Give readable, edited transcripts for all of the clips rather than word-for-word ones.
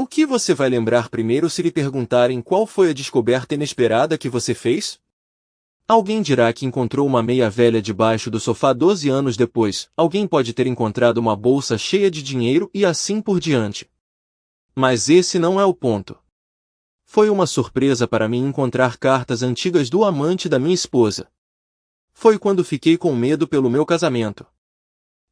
O que você vai lembrar primeiro se lhe perguntarem qual foi a descoberta inesperada que você fez? Alguém dirá que encontrou uma meia velha debaixo do sofá 12 anos depois, alguém pode ter encontrado uma bolsa cheia de dinheiro e assim por diante. Mas esse não é o ponto. Foi uma surpresa para mim encontrar cartas antigas do amante da minha esposa. Foi quando fiquei com medo pelo meu casamento.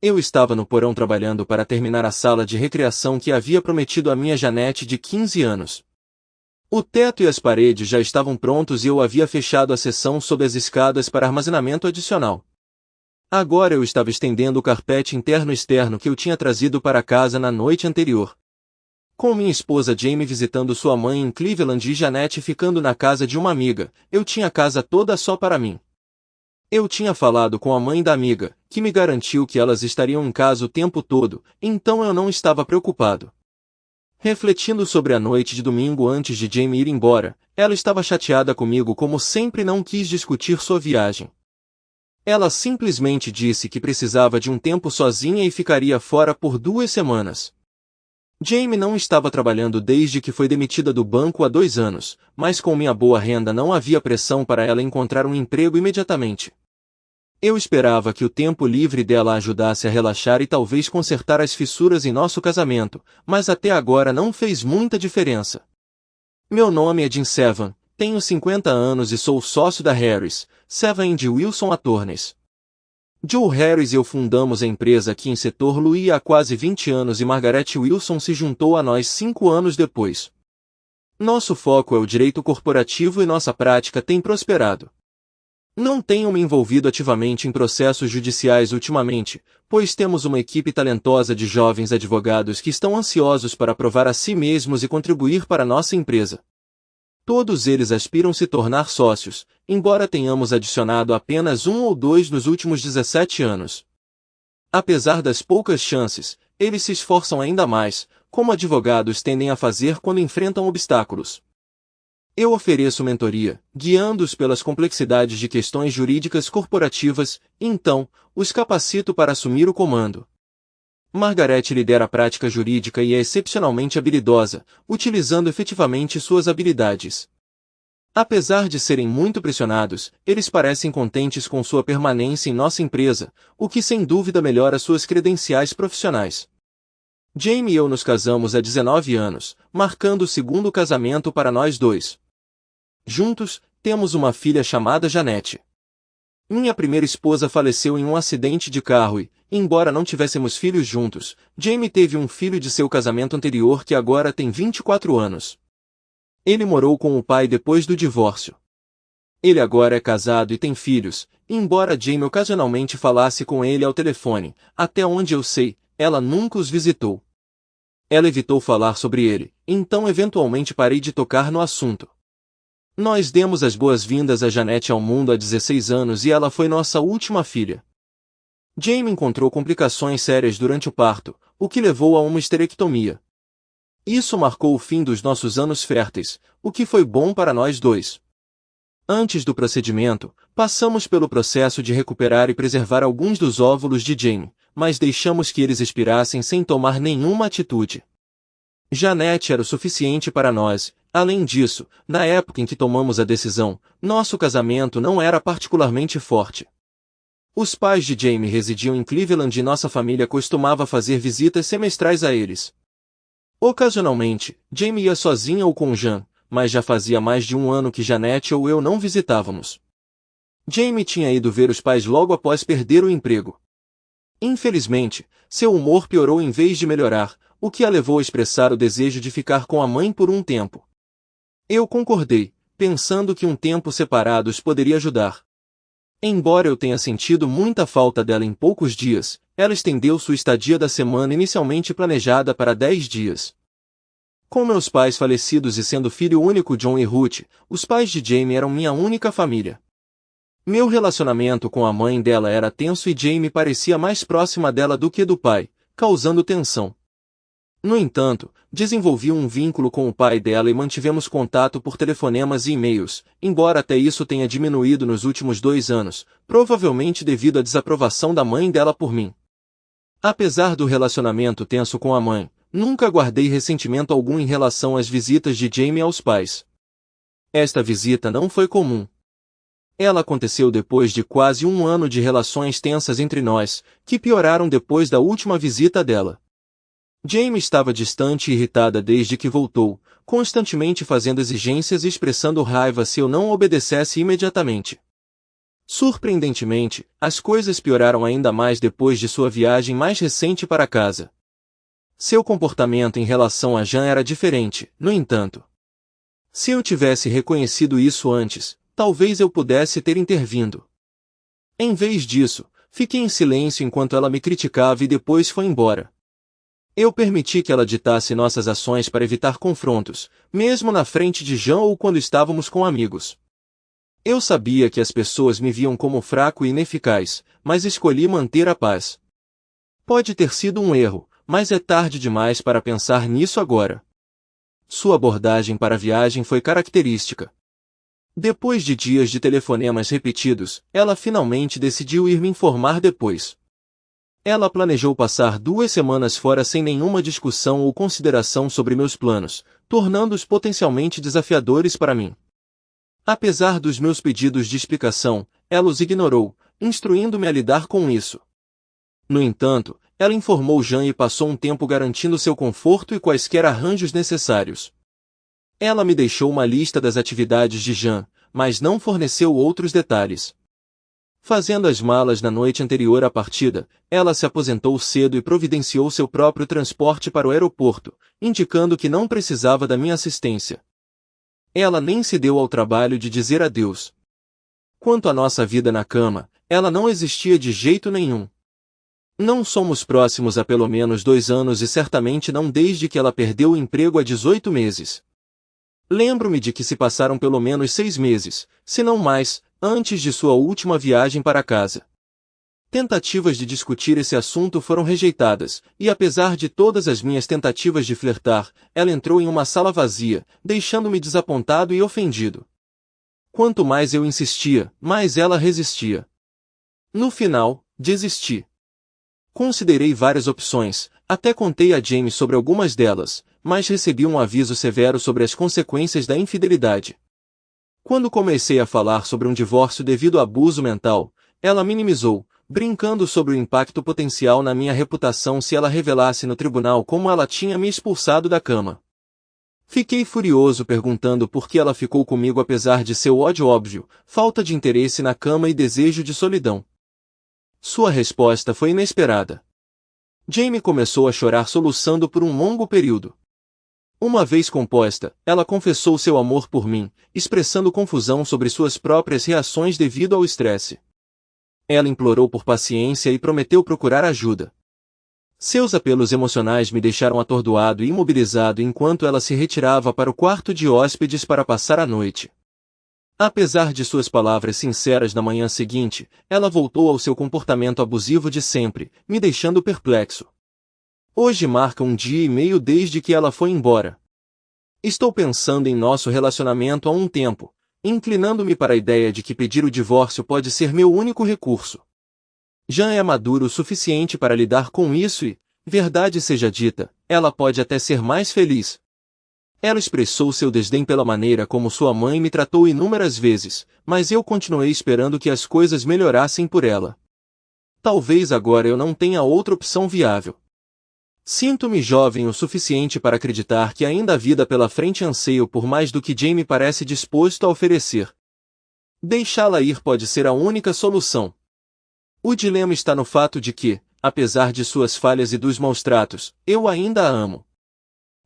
Eu estava no porão trabalhando para terminar a sala de recreação que havia prometido à minha Janete de 15 anos. O teto e as paredes já estavam prontos e eu havia fechado a seção sob as escadas para armazenamento adicional. Agora eu estava estendendo o carpete interno e externo que eu tinha trazido para casa na noite anterior. Com minha esposa Jamie visitando sua mãe em Cleveland e Janete ficando na casa de uma amiga, eu tinha a casa toda só para mim. Eu tinha falado com a mãe da amiga, que me garantiu que elas estariam em casa o tempo todo, então eu não estava preocupado. Refletindo sobre a noite de domingo antes de Jamie ir embora, ela estava chateada comigo como sempre não quis discutir sua viagem. Ela simplesmente disse que precisava de um tempo sozinha e ficaria fora por 2 semanas. Jamie não estava trabalhando desde que foi demitida do banco há 2 anos, mas com minha boa renda não havia pressão para ela encontrar um emprego imediatamente. Eu esperava que o tempo livre dela ajudasse a relaxar e talvez consertar as fissuras em nosso casamento, mas até agora não fez muita diferença. Meu nome é Jim Sevan, tenho 50 anos e sou sócio da Harris, Sevan & Wilson Attorneys. Joe Harris e eu fundamos a empresa aqui em Setor Louis há quase 20 anos e Margaret Wilson se juntou a nós 5 anos depois. Nosso foco é o direito corporativo e nossa prática tem prosperado. Não tenho me envolvido ativamente em processos judiciais ultimamente, pois temos uma equipe talentosa de jovens advogados que estão ansiosos para provar a si mesmos e contribuir para nossa empresa. Todos eles aspiram se tornar sócios, embora tenhamos adicionado apenas 1 ou 2 nos últimos 17 anos. Apesar das poucas chances, eles se esforçam ainda mais, como advogados tendem a fazer quando enfrentam obstáculos. Eu ofereço mentoria, guiando-os pelas complexidades de questões jurídicas corporativas, e então, os capacito para assumir o comando. Margaret lidera a prática jurídica e é excepcionalmente habilidosa, utilizando efetivamente suas habilidades. Apesar de serem muito pressionados, eles parecem contentes com sua permanência em nossa empresa, o que sem dúvida melhora suas credenciais profissionais. Jamie e eu nos casamos há 19 anos, marcando o segundo casamento para nós dois. Juntos, temos uma filha chamada Janete. Minha primeira esposa faleceu em um acidente de carro e, embora não tivéssemos filhos juntos, Jamie teve um filho de seu casamento anterior que agora tem 24 anos. Ele morou com o pai depois do divórcio. Ele agora é casado e tem filhos, e embora Jamie ocasionalmente falasse com ele ao telefone, até onde eu sei, ela nunca os visitou. Ela evitou falar sobre ele, então eventualmente parei de tocar no assunto. Nós demos as boas-vindas a Janete ao mundo há 16 anos e ela foi nossa última filha. Jamie encontrou complicações sérias durante o parto, o que levou a uma histerectomia. Isso marcou o fim dos nossos anos férteis, o que foi bom para nós dois. Antes do procedimento, passamos pelo processo de recuperar e preservar alguns dos óvulos de Jamie, mas deixamos que eles expirassem sem tomar nenhuma atitude. Janete era o suficiente para nós. Além disso, na época em que tomamos a decisão, nosso casamento não era particularmente forte. Os pais de Jamie residiam em Cleveland e nossa família costumava fazer visitas semestrais a eles. Ocasionalmente, Jamie ia sozinha ou com Jan, mas já fazia mais de 1 ano que Janete ou eu não visitávamos. Jamie tinha ido ver os pais logo após perder o emprego. Infelizmente, seu humor piorou em vez de melhorar, o que a levou a expressar o desejo de ficar com a mãe por um tempo. Eu concordei, pensando que um tempo separados poderia ajudar. Embora eu tenha sentido muita falta dela em poucos dias, ela estendeu sua estadia da semana inicialmente planejada para 10 dias. Com meus pais falecidos e sendo filho único John e Ruth, os pais de Jamie eram minha única família. Meu relacionamento com a mãe dela era tenso e Jamie parecia mais próxima dela do que do pai, causando tensão. No entanto, desenvolvi um vínculo com o pai dela e mantivemos contato por telefonemas e e-mails, embora até isso tenha diminuído nos últimos 2 anos, provavelmente devido à desaprovação da mãe dela por mim. Apesar do relacionamento tenso com a mãe, Nunca guardei ressentimento algum em relação às visitas de Jamie aos pais. Esta visita não foi comum. Ela aconteceu depois de quase um ano de relações tensas entre nós, que pioraram depois da última visita dela. Jamie estava distante e irritada desde que voltou, constantemente fazendo exigências e expressando raiva se eu não obedecesse imediatamente. Surpreendentemente, as coisas pioraram ainda mais depois de sua viagem mais recente para casa. Seu comportamento em relação a Jean era diferente, no entanto. Se eu tivesse reconhecido isso antes, talvez eu pudesse ter intervindo. Em vez disso, fiquei em silêncio enquanto ela me criticava e depois foi embora. Eu permiti que ela ditasse nossas ações para evitar confrontos, mesmo na frente de Jean ou quando estávamos com amigos. Eu sabia que as pessoas me viam como fraco e ineficaz, mas escolhi manter a paz. Pode ter sido um erro, mas é tarde demais para pensar nisso agora. Sua abordagem para a viagem foi característica. Depois de dias de telefonemas repetidos, ela finalmente decidiu ir me informar depois. Ela planejou passar 2 semanas fora sem nenhuma discussão ou consideração sobre meus planos, tornando-os potencialmente desafiadores para mim. Apesar dos meus pedidos de explicação, ela os ignorou, instruindo-me a lidar com isso. No entanto, ela informou Jean e passou um tempo garantindo seu conforto e quaisquer arranjos necessários. Ela me deixou uma lista das atividades de Jean, mas não forneceu outros detalhes. Fazendo as malas na noite anterior à partida, ela se aposentou cedo e providenciou seu próprio transporte para o aeroporto, indicando que não precisava da minha assistência. Ela nem se deu ao trabalho de dizer adeus. Quanto à nossa vida na cama, ela não existia de jeito nenhum. Não somos próximos há pelo menos 2 anos e certamente não desde que ela perdeu o emprego há 18 meses. Lembro-me de que se passaram pelo menos 6 meses, se não mais, antes de sua última viagem para casa. Tentativas de discutir esse assunto foram rejeitadas, e apesar de todas as minhas tentativas de flertar, ela entrou em uma sala vazia, deixando-me desapontado e ofendido. Quanto mais eu insistia, mais ela resistia. No final, desisti. Considerei várias opções, até contei a Jamie sobre algumas delas, mas recebi um aviso severo sobre as consequências da infidelidade. Quando comecei a falar sobre um divórcio devido a abuso mental, ela minimizou, brincando sobre o impacto potencial na minha reputação se ela revelasse no tribunal como ela tinha me expulsado da cama. Fiquei furioso perguntando por que ela ficou comigo apesar de seu ódio óbvio, falta de interesse na cama e desejo de solidão. Sua resposta foi inesperada. Jamie começou a chorar soluçando por um longo período. Uma vez composta, ela confessou seu amor por mim, expressando confusão sobre suas próprias reações devido ao estresse. Ela implorou por paciência e prometeu procurar ajuda. Seus apelos emocionais me deixaram atordoado e imobilizado enquanto ela se retirava para o quarto de hóspedes para passar a noite. Apesar de suas palavras sinceras na manhã seguinte, ela voltou ao seu comportamento abusivo de sempre, me deixando perplexo. Hoje marca 1 dia e meio desde que ela foi embora. Estou pensando em nosso relacionamento há um tempo, inclinando-me para a ideia de que pedir o divórcio pode ser meu único recurso. Jean é maduro o suficiente para lidar com isso e, verdade seja dita, ela pode até ser mais feliz. Ela expressou seu desdém pela maneira como sua mãe me tratou inúmeras vezes, mas eu continuei esperando que as coisas melhorassem por ela. Talvez agora eu não tenha outra opção viável. Sinto-me jovem o suficiente para acreditar que ainda há vida pela frente e anseio por mais do que Jamie parece disposto a oferecer. Deixá-la ir pode ser a única solução. O dilema está no fato de que, apesar de suas falhas e dos maus tratos, eu ainda a amo.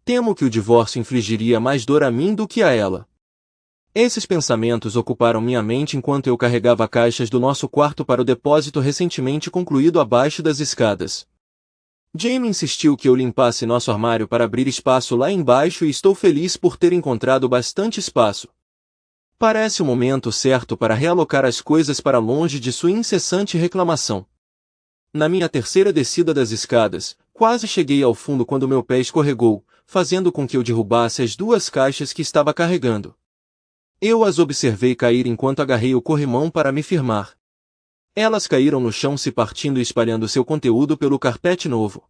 Temo que o divórcio infligiria mais dor a mim do que a ela. Esses pensamentos ocuparam minha mente enquanto eu carregava caixas do nosso quarto para o depósito recentemente concluído abaixo das escadas. Jamie insistiu que eu limpasse nosso armário para abrir espaço lá embaixo e estou feliz por ter encontrado bastante espaço. Parece o momento certo para realocar as coisas para longe de sua incessante reclamação. Na minha terceira descida das escadas, quase cheguei ao fundo quando meu pé escorregou, fazendo com que eu derrubasse as 2 caixas que estava carregando. Eu as observei cair enquanto agarrei o corrimão para me firmar. Elas caíram no chão se partindo e espalhando seu conteúdo pelo carpete novo.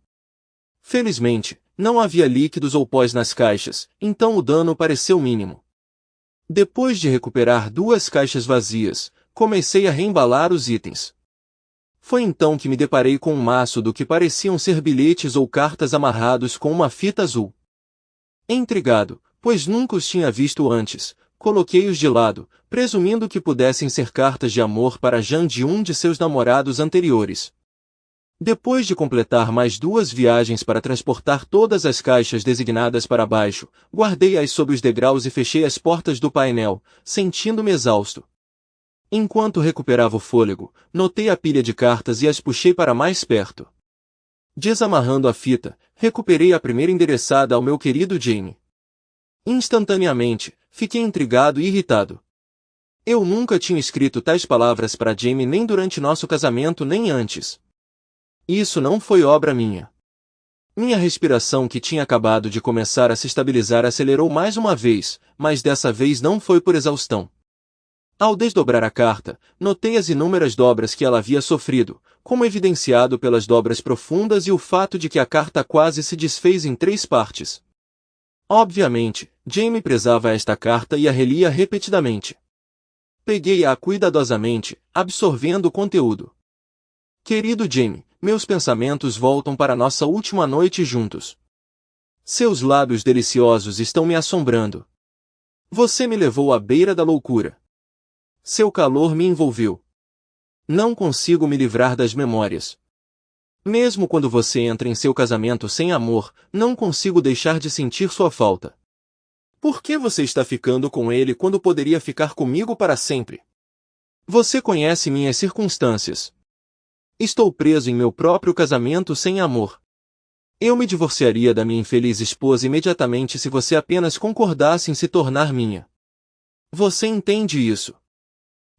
Felizmente, não havia líquidos ou pós nas caixas, então o dano pareceu mínimo. Depois de recuperar 2 caixas vazias, comecei a reembalar os itens. Foi então que me deparei com um maço do que pareciam ser bilhetes ou cartas amarrados com uma fita azul. Intrigado, pois nunca os tinha visto antes, coloquei-os de lado, presumindo que pudessem ser cartas de amor para Jean de um de seus namorados anteriores. Depois de completar mais 2 viagens para transportar todas as caixas designadas para baixo, guardei-as sob os degraus e fechei as portas do painel, sentindo-me exausto. Enquanto recuperava o fôlego, notei a pilha de cartas e as puxei para mais perto. Desamarrando a fita, recuperei a primeira endereçada ao meu querido Jamie. Instantaneamente, fiquei intrigado e irritado. Eu nunca tinha escrito tais palavras para Jamie nem durante nosso casamento nem antes. Isso não foi obra minha. Minha respiração, que tinha acabado de começar a se estabilizar, acelerou mais uma vez, mas dessa vez não foi por exaustão. Ao desdobrar a carta, notei as inúmeras dobras que ela havia sofrido, como evidenciado pelas dobras profundas e o fato de que a carta quase se desfez em 3 partes. Obviamente, Jamie prezava esta carta e a relia repetidamente. Peguei-a cuidadosamente, absorvendo o conteúdo. Querido Jamie, meus pensamentos voltam para nossa última noite juntos. Seus lábios deliciosos estão me assombrando. Você me levou à beira da loucura. Seu calor me envolveu. Não consigo me livrar das memórias. Mesmo quando você entra em seu casamento sem amor, não consigo deixar de sentir sua falta. Por que você está ficando com ele quando poderia ficar comigo para sempre? Você conhece minhas circunstâncias. Estou preso em meu próprio casamento sem amor. Eu me divorciaria da minha infeliz esposa imediatamente se você apenas concordasse em se tornar minha. Você entende isso?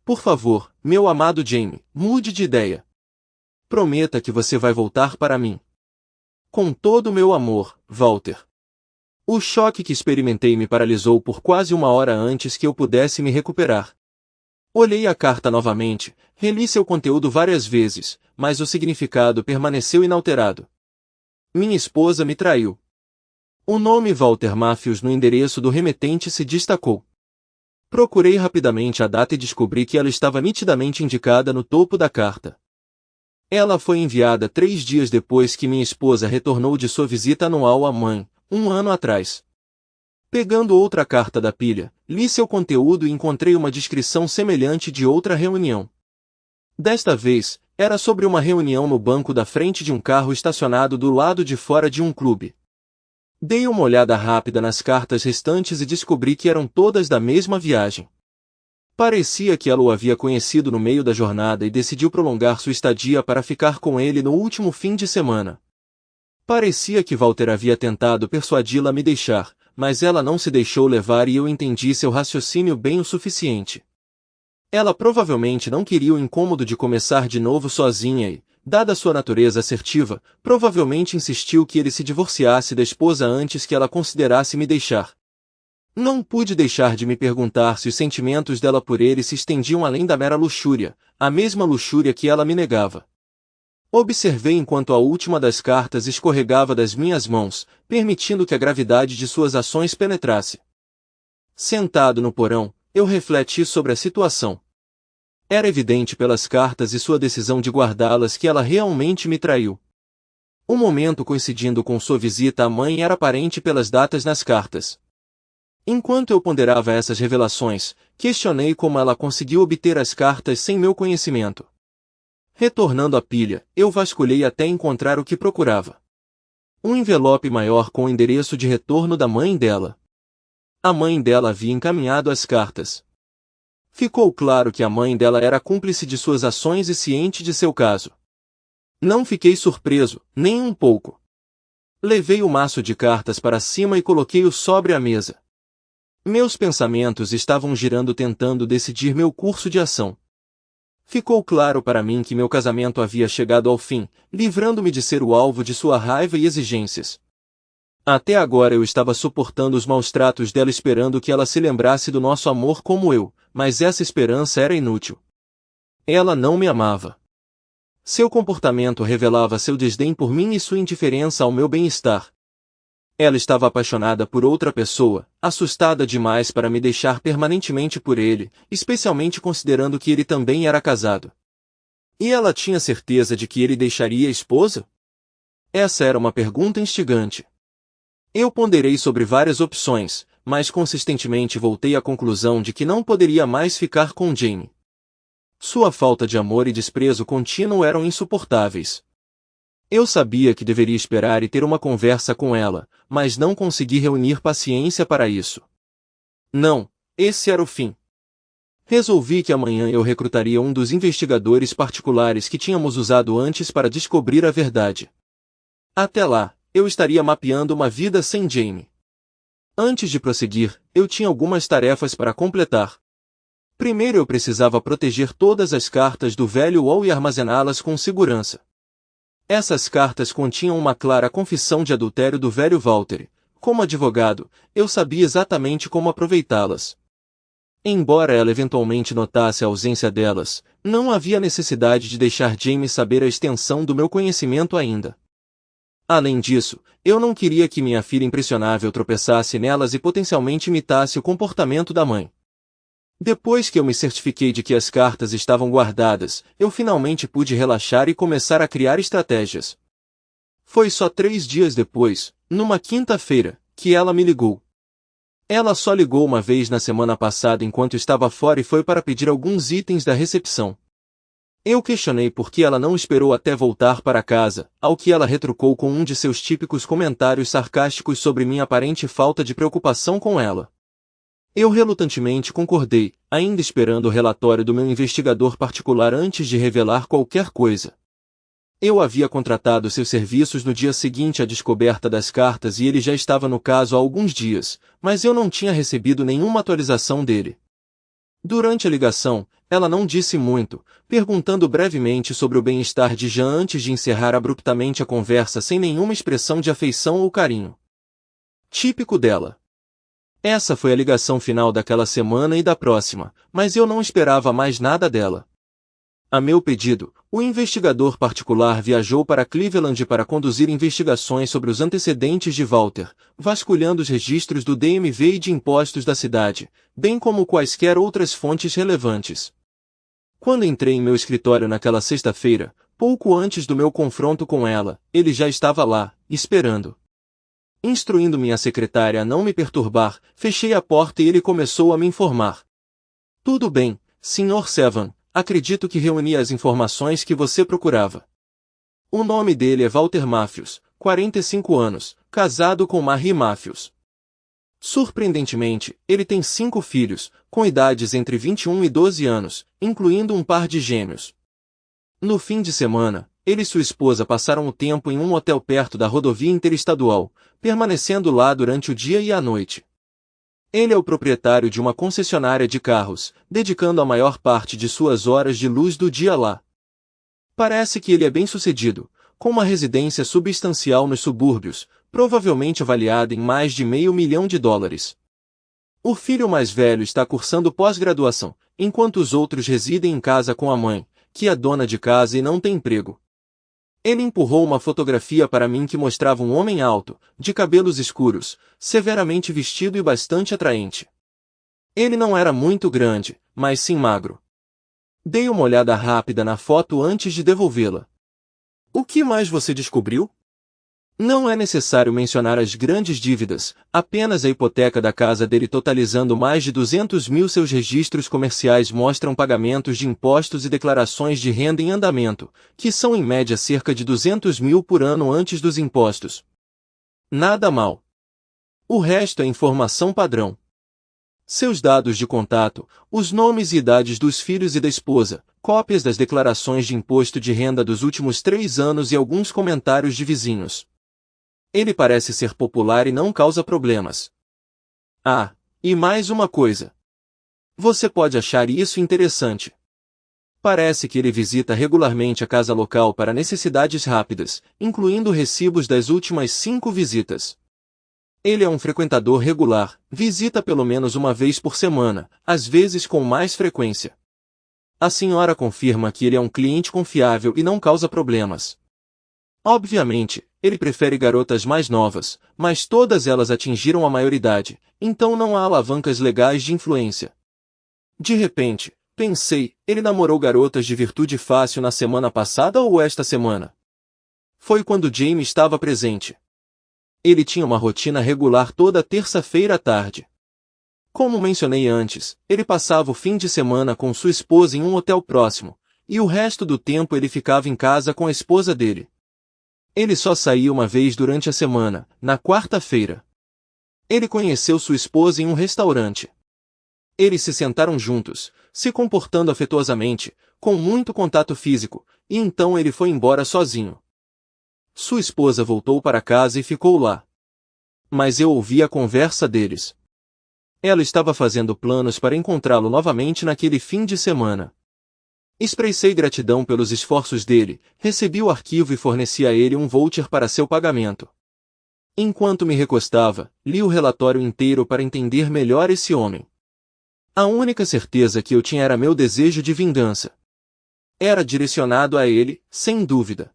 Por favor, meu amado Jamie, mude de ideia. Prometa que você vai voltar para mim. Com todo o meu amor, Walter. O choque que experimentei me paralisou por quase 1 hora antes que eu pudesse me recuperar. Olhei a carta novamente, reli seu conteúdo várias vezes, mas o significado permaneceu inalterado. Minha esposa me traiu. O nome Walter Matthews no endereço do remetente se destacou. Procurei rapidamente a data e descobri que ela estava nitidamente indicada no topo da carta. Ela foi enviada 3 dias depois que minha esposa retornou de sua visita anual à mãe, 1 ano atrás. Pegando outra carta da pilha, li seu conteúdo e encontrei uma descrição semelhante de outra reunião. Desta vez, era sobre uma reunião no banco da frente de um carro estacionado do lado de fora de um clube. Dei uma olhada rápida nas cartas restantes e descobri que eram todas da mesma viagem. Parecia que ela o havia conhecido no meio da jornada e decidiu prolongar sua estadia para ficar com ele no último fim de semana. Parecia que Walter havia tentado persuadi-la a me deixar, mas ela não se deixou levar e eu entendi seu raciocínio bem o suficiente. Ela provavelmente não queria o incômodo de começar de novo sozinha e, dada sua natureza assertiva, provavelmente insistiu que ele se divorciasse da esposa antes que ela considerasse me deixar. Não pude deixar de me perguntar se os sentimentos dela por ele se estendiam além da mera luxúria, a mesma luxúria que ela me negava. Observei enquanto a última das cartas escorregava das minhas mãos, permitindo que a gravidade de suas ações penetrasse. Sentado no porão, eu refleti sobre a situação. Era evidente pelas cartas e sua decisão de guardá-las que ela realmente me traiu. O momento coincidindo com sua visita à mãe era aparente pelas datas nas cartas. Enquanto eu ponderava essas revelações, questionei como ela conseguiu obter as cartas sem meu conhecimento. Retornando à pilha, eu vasculhei até encontrar o que procurava. Um envelope maior com o endereço de retorno da mãe dela. A mãe dela havia encaminhado as cartas. Ficou claro que a mãe dela era cúmplice de suas ações e ciente de seu caso. Não fiquei surpreso, nem um pouco. Levei o maço de cartas para cima e coloquei-o sobre a mesa. Meus pensamentos estavam girando tentando decidir meu curso de ação. Ficou claro para mim que meu casamento havia chegado ao fim, livrando-me de ser o alvo de sua raiva e exigências. Até agora eu estava suportando os maus tratos dela esperando que ela se lembrasse do nosso amor como eu, mas essa esperança era inútil. Ela não me amava. Seu comportamento revelava seu desdém por mim e sua indiferença ao meu bem-estar. Ela estava apaixonada por outra pessoa, assustada demais para me deixar permanentemente por ele, especialmente considerando que ele também era casado. E ela tinha certeza de que ele deixaria a esposa? Essa era uma pergunta instigante. Eu ponderei sobre várias opções, mas consistentemente voltei à conclusão de que não poderia mais ficar com Jamie. Sua falta de amor e desprezo contínuo eram insuportáveis. Eu sabia que deveria esperar e ter uma conversa com ela, mas não consegui reunir paciência para isso. Não, esse era o fim. Resolvi que amanhã eu recrutaria um dos investigadores particulares que tínhamos usado antes para descobrir a verdade. Até lá, eu estaria mapeando uma vida sem Jamie. Antes de prosseguir, eu tinha algumas tarefas para completar. Primeiro eu precisava proteger todas as cartas do velho Wall e armazená-las com segurança. Essas cartas continham uma clara confissão de adultério do velho Valtteri. Como advogado, eu sabia exatamente como aproveitá-las. Embora ela eventualmente notasse a ausência delas, não havia necessidade de deixar Jamie saber a extensão do meu conhecimento ainda. Além disso, eu não queria que minha filha impressionável tropeçasse nelas e potencialmente imitasse o comportamento da mãe. Depois que eu me certifiquei de que as cartas estavam guardadas, eu finalmente pude relaxar e começar a criar estratégias. Foi só 3 dias depois, numa quinta-feira, que ela me ligou. Ela só ligou uma vez na semana passada enquanto estava fora e foi para pedir alguns itens da recepção. Eu questionei por que ela não esperou até voltar para casa, ao que ela retrucou com um de seus típicos comentários sarcásticos sobre minha aparente falta de preocupação com ela. Eu relutantemente concordei, ainda esperando o relatório do meu investigador particular antes de revelar qualquer coisa. Eu havia contratado seus serviços no dia seguinte à descoberta das cartas e ele já estava no caso há alguns dias, mas eu não tinha recebido nenhuma atualização dele. Durante a ligação, ela não disse muito, perguntando brevemente sobre o bem-estar de Jean antes de encerrar abruptamente a conversa sem nenhuma expressão de afeição ou carinho. Típico dela. Essa foi a ligação final daquela semana e da próxima, mas eu não esperava mais nada dela. A meu pedido, o investigador particular viajou para Cleveland para conduzir investigações sobre os antecedentes de Walter, vasculhando os registros do DMV e de impostos da cidade, bem como quaisquer outras fontes relevantes. Quando entrei em meu escritório naquela sexta-feira, pouco antes do meu confronto com ela, ele já estava lá, esperando. Instruindo minha secretária a não me perturbar, fechei a porta e ele começou a me informar. Tudo bem, Sr. Sevan, acredito que reuni as informações que você procurava. O nome dele é Walter Matthews, 45 anos, casado com Marie Matthews. Surpreendentemente, ele tem 5 filhos, com idades entre 21 e 12 anos, incluindo um par de gêmeos. No fim de semana, ele e sua esposa passaram o tempo em um hotel perto da rodovia interestadual, permanecendo lá durante o dia e a noite. Ele é o proprietário de uma concessionária de carros, dedicando a maior parte de suas horas de luz do dia lá. Parece que ele é bem-sucedido, com uma residência substancial nos subúrbios, provavelmente avaliada em mais de $500 mil. O filho mais velho está cursando pós-graduação, enquanto os outros residem em casa com a mãe, que é dona de casa e não tem emprego. Ele empurrou uma fotografia para mim que mostrava um homem alto, de cabelos escuros, severamente vestido e bastante atraente. Ele não era muito grande, mas sim magro. Dei uma olhada rápida na foto antes de devolvê-la. O que mais você descobriu? Não é necessário mencionar as grandes dívidas, apenas a hipoteca da casa dele totalizando mais de 200 mil. Seus registros comerciais mostram pagamentos de impostos e declarações de renda em andamento, que são em média cerca de 200 mil por ano antes dos impostos. Nada mal. O resto é informação padrão. Seus dados de contato, os nomes e idades dos filhos e da esposa, cópias das declarações de imposto de renda dos últimos 3 anos e alguns comentários de vizinhos. Ele parece ser popular e não causa problemas. Ah, e mais uma coisa. Você pode achar isso interessante. Parece que ele visita regularmente a casa local para necessidades rápidas, incluindo recibos das últimas 5 visitas. Ele é um frequentador regular, visita pelo menos uma vez por semana, às vezes com mais frequência. A senhora confirma que ele é um cliente confiável e não causa problemas. Obviamente, ele prefere garotas mais novas, mas todas elas atingiram a maioridade, então não há alavancas legais de influência. De repente, pensei, ele namorou garotas de virtude fácil na semana passada ou esta semana? Foi quando Jamie estava presente. Ele tinha uma rotina regular toda terça-feira à tarde. Como mencionei antes, ele passava o fim de semana com sua esposa em um hotel próximo, e o resto do tempo ele ficava em casa com a esposa dele. Ele só saía uma vez durante a semana, na quarta-feira. Ele conheceu sua esposa em um restaurante. Eles se sentaram juntos, se comportando afetuosamente, com muito contato físico, e então ele foi embora sozinho. Sua esposa voltou para casa e ficou lá. Mas eu ouvi a conversa deles. Ela estava fazendo planos para encontrá-lo novamente naquele fim de semana. Expressei gratidão pelos esforços dele, recebi o arquivo e forneci a ele um voucher para seu pagamento. Enquanto me recostava, li o relatório inteiro para entender melhor esse homem. A única certeza que eu tinha era meu desejo de vingança. Era direcionado a ele, sem dúvida.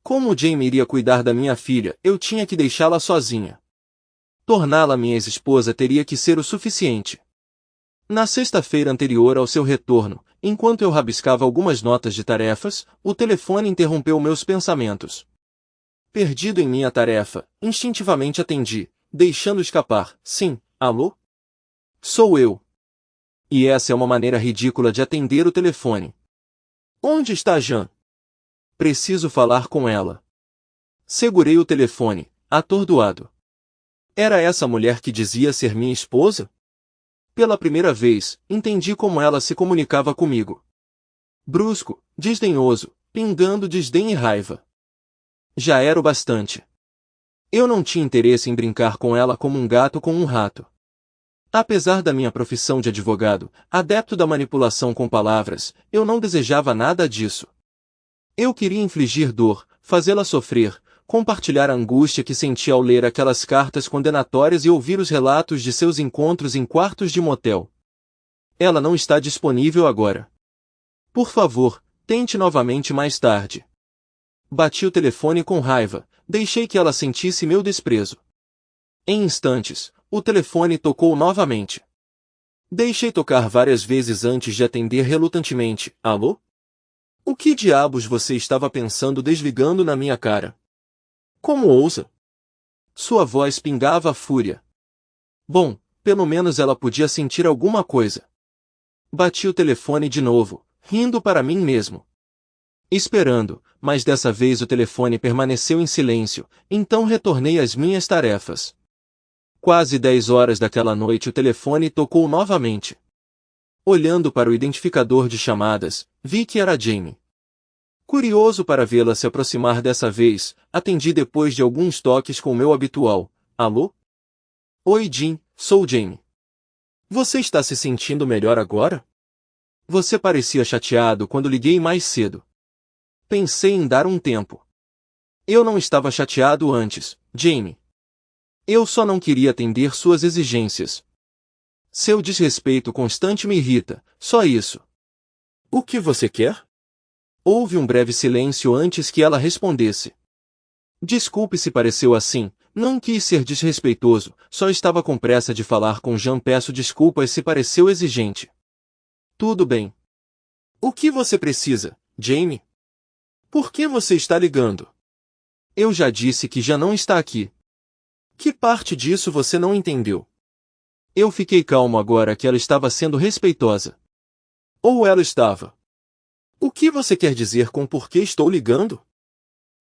Como Jamie iria cuidar da minha filha, eu tinha que deixá-la sozinha. Torná-la minha ex-esposa teria que ser o suficiente. Na sexta-feira anterior ao seu retorno, enquanto eu rabiscava algumas notas de tarefas, o telefone interrompeu meus pensamentos. Perdido em minha tarefa, instintivamente atendi, deixando escapar, sim, alô? Sou eu. E essa é uma maneira ridícula de atender o telefone. Onde está Jan? Preciso falar com ela. Segurei o telefone, atordoado. Era essa a mulher que dizia ser minha esposa? Pela primeira vez, entendi como ela se comunicava comigo. Brusco, desdenhoso, pingando desdém e raiva. Já era o bastante. Eu não tinha interesse em brincar com ela como um gato com um rato. Apesar da minha profissão de advogado, adepto da manipulação com palavras, eu não desejava nada disso. Eu queria infligir dor, fazê-la sofrer, compartilhar a angústia que sentia ao ler aquelas cartas condenatórias e ouvir os relatos de seus encontros em quartos de motel. Ela não está disponível agora. Por favor, tente novamente mais tarde. Bati o telefone com raiva, deixei que ela sentisse meu desprezo. Em instantes, o telefone tocou novamente. Deixei tocar várias vezes antes de atender relutantemente. Alô? O que diabos você estava pensando desligando na minha cara? Como ousa? Sua voz pingava a fúria. Bom, pelo menos ela podia sentir alguma coisa. Bati o telefone de novo, rindo para mim mesmo. Esperando, mas dessa vez o telefone permaneceu em silêncio, então retornei às minhas tarefas. Quase 10 horas daquela noite o telefone tocou novamente. Olhando para o identificador de chamadas, vi que era Jamie. Curioso para vê-la se aproximar dessa vez, atendi depois de alguns toques com o meu habitual. Alô? Oi Jim, sou Jamie. Você está se sentindo melhor agora? Você parecia chateado quando liguei mais cedo. Pensei em dar um tempo. Eu não estava chateado antes, Jamie. Eu só não queria atender suas exigências. Seu desrespeito constante me irrita, só isso. O que você quer? Houve um breve silêncio antes que ela respondesse. Desculpe se pareceu assim, não quis ser desrespeitoso, só estava com pressa de falar com Jean. Peço desculpas se pareceu exigente. Tudo bem. O que você precisa, Jamie? Por que você está ligando? Eu já disse que já não está aqui. Que parte disso você não entendeu? Eu fiquei calmo agora que ela estava sendo respeitosa. Ou ela estava? O que você quer dizer com por que estou ligando?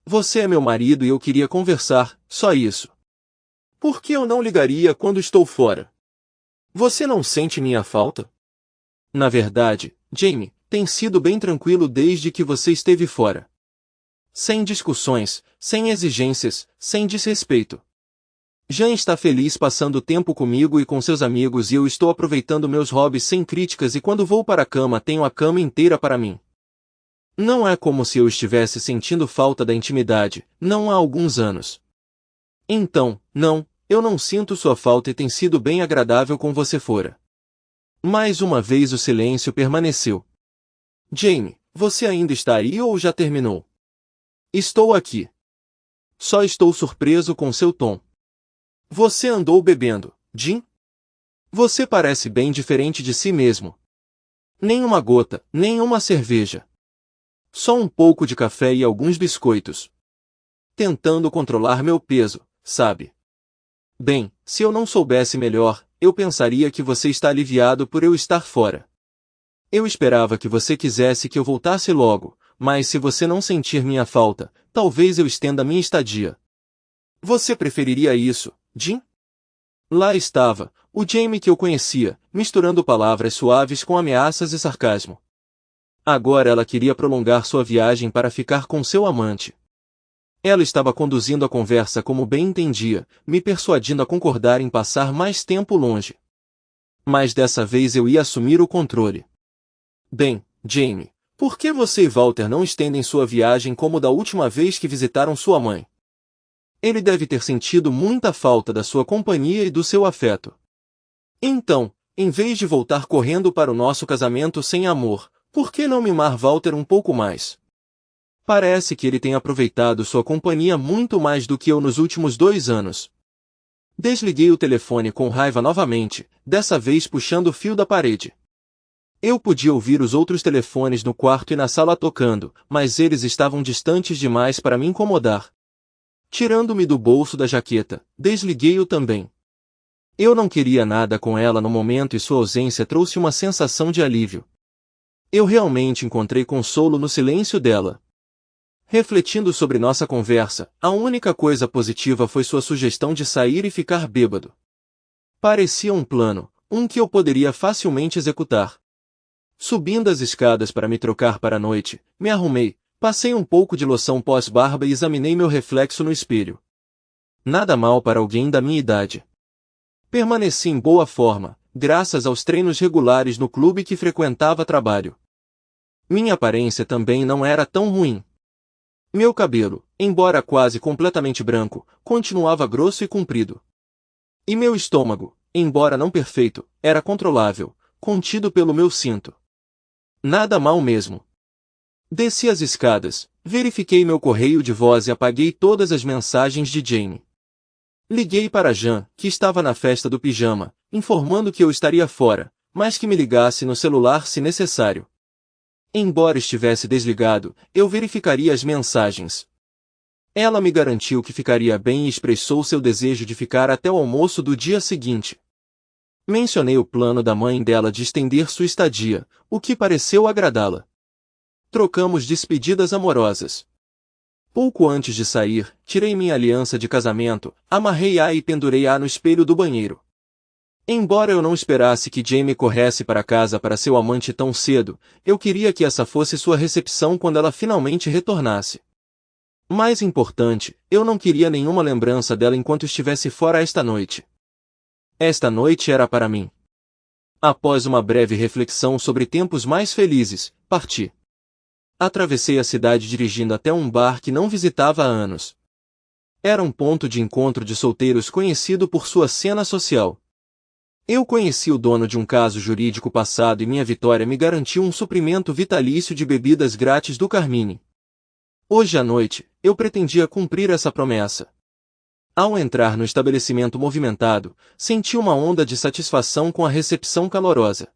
Você é meu marido e eu queria conversar, só isso. Por que eu não ligaria quando estou fora? Você não sente minha falta? Na verdade, Jamie, tem sido bem tranquilo desde que você esteve fora. Sem discussões, sem exigências, sem desrespeito. Jean está feliz passando tempo comigo e com seus amigos e eu estou aproveitando meus hobbies sem críticas e quando vou para a cama tenho a cama inteira para mim. Não é como se eu estivesse sentindo falta da intimidade, não há alguns anos. Então, não, eu não sinto sua falta e tem sido bem agradável com você fora. Mais uma vez o silêncio permaneceu. Jamie, você ainda está aí ou já terminou? Estou aqui. Só estou surpreso com seu tom. Você andou bebendo, Jim? Você parece bem diferente de si mesmo. Nem uma gota, nem uma cerveja. Só um pouco de café e alguns biscoitos. Tentando controlar meu peso, sabe? Bem, se eu não soubesse melhor, eu pensaria que você está aliviado por eu estar fora. Eu esperava que você quisesse que eu voltasse logo, mas se você não sentir minha falta, talvez eu estenda minha estadia. Você preferiria isso, Jim? Lá estava, o Jamie que eu conhecia, misturando palavras suaves com ameaças e sarcasmo. Agora ela queria prolongar sua viagem para ficar com seu amante. Ela estava conduzindo a conversa como bem entendia, me persuadindo a concordar em passar mais tempo longe. Mas dessa vez eu ia assumir o controle. Bem, Jamie, por que você e Walter não estendem sua viagem como da última vez que visitaram sua mãe? Ele deve ter sentido muita falta da sua companhia e do seu afeto. Então, em vez de voltar correndo para o nosso casamento sem amor, por que não mimar Walter um pouco mais? Parece que ele tem aproveitado sua companhia muito mais do que eu nos últimos 2 anos. Desliguei o telefone com raiva novamente, dessa vez puxando o fio da parede. Eu podia ouvir os outros telefones no quarto e na sala tocando, mas eles estavam distantes demais para me incomodar. Tirando-me do bolso da jaqueta, desliguei-o também. Eu não queria nada com ela no momento e sua ausência trouxe uma sensação de alívio. Eu realmente encontrei consolo no silêncio dela. Refletindo sobre nossa conversa, a única coisa positiva foi sua sugestão de sair e ficar bêbado. Parecia um plano, um que eu poderia facilmente executar. Subindo as escadas para me trocar para a noite, me arrumei, passei um pouco de loção pós-barba e examinei meu reflexo no espelho. Nada mal para alguém da minha idade. Permaneci em boa forma, graças aos treinos regulares no clube que frequentava trabalho. Minha aparência também não era tão ruim. Meu cabelo, embora quase completamente branco, continuava grosso e comprido. E meu estômago, embora não perfeito, era controlável, contido pelo meu cinto. Nada mal mesmo. Desci as escadas, verifiquei meu correio de voz e apaguei todas as mensagens de Jamie. Liguei para Jan, que estava na festa do pijama, informando que eu estaria fora, mas que me ligasse no celular se necessário. Embora estivesse desligado, eu verificaria as mensagens. Ela me garantiu que ficaria bem e expressou seu desejo de ficar até o almoço do dia seguinte. Mencionei o plano da mãe dela de estender sua estadia, o que pareceu agradá-la. Trocamos despedidas amorosas. Pouco antes de sair, tirei minha aliança de casamento, amarrei-a e pendurei-a no espelho do banheiro. Embora eu não esperasse que Jamie corresse para casa para seu amante tão cedo, eu queria que essa fosse sua recepção quando ela finalmente retornasse. Mais importante, eu não queria nenhuma lembrança dela enquanto estivesse fora esta noite. Esta noite era para mim. Após uma breve reflexão sobre tempos mais felizes, parti. Atravessei a cidade dirigindo até um bar que não visitava há anos. Era um ponto de encontro de solteiros conhecido por sua cena social. Eu conheci o dono de um caso jurídico passado e minha vitória me garantiu um suprimento vitalício de bebidas grátis do Carmine. Hoje à noite, eu pretendia cumprir essa promessa. Ao entrar no estabelecimento movimentado, senti uma onda de satisfação com a recepção calorosa.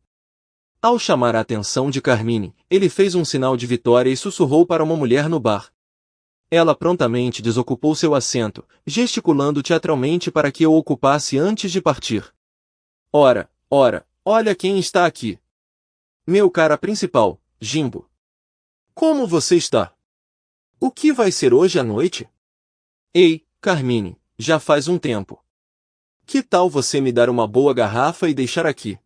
Ao chamar a atenção de Carmine, ele fez um sinal de vitória e sussurrou para uma mulher no bar. Ela prontamente desocupou seu assento, gesticulando teatralmente para que eu o ocupasse antes de partir. Ora, olha quem está aqui. Meu cara principal, Jimbo. Como você está? O que vai ser hoje à noite? Ei, Carmine, já faz um tempo. Que tal você me dar uma boa garrafa e deixar aqui?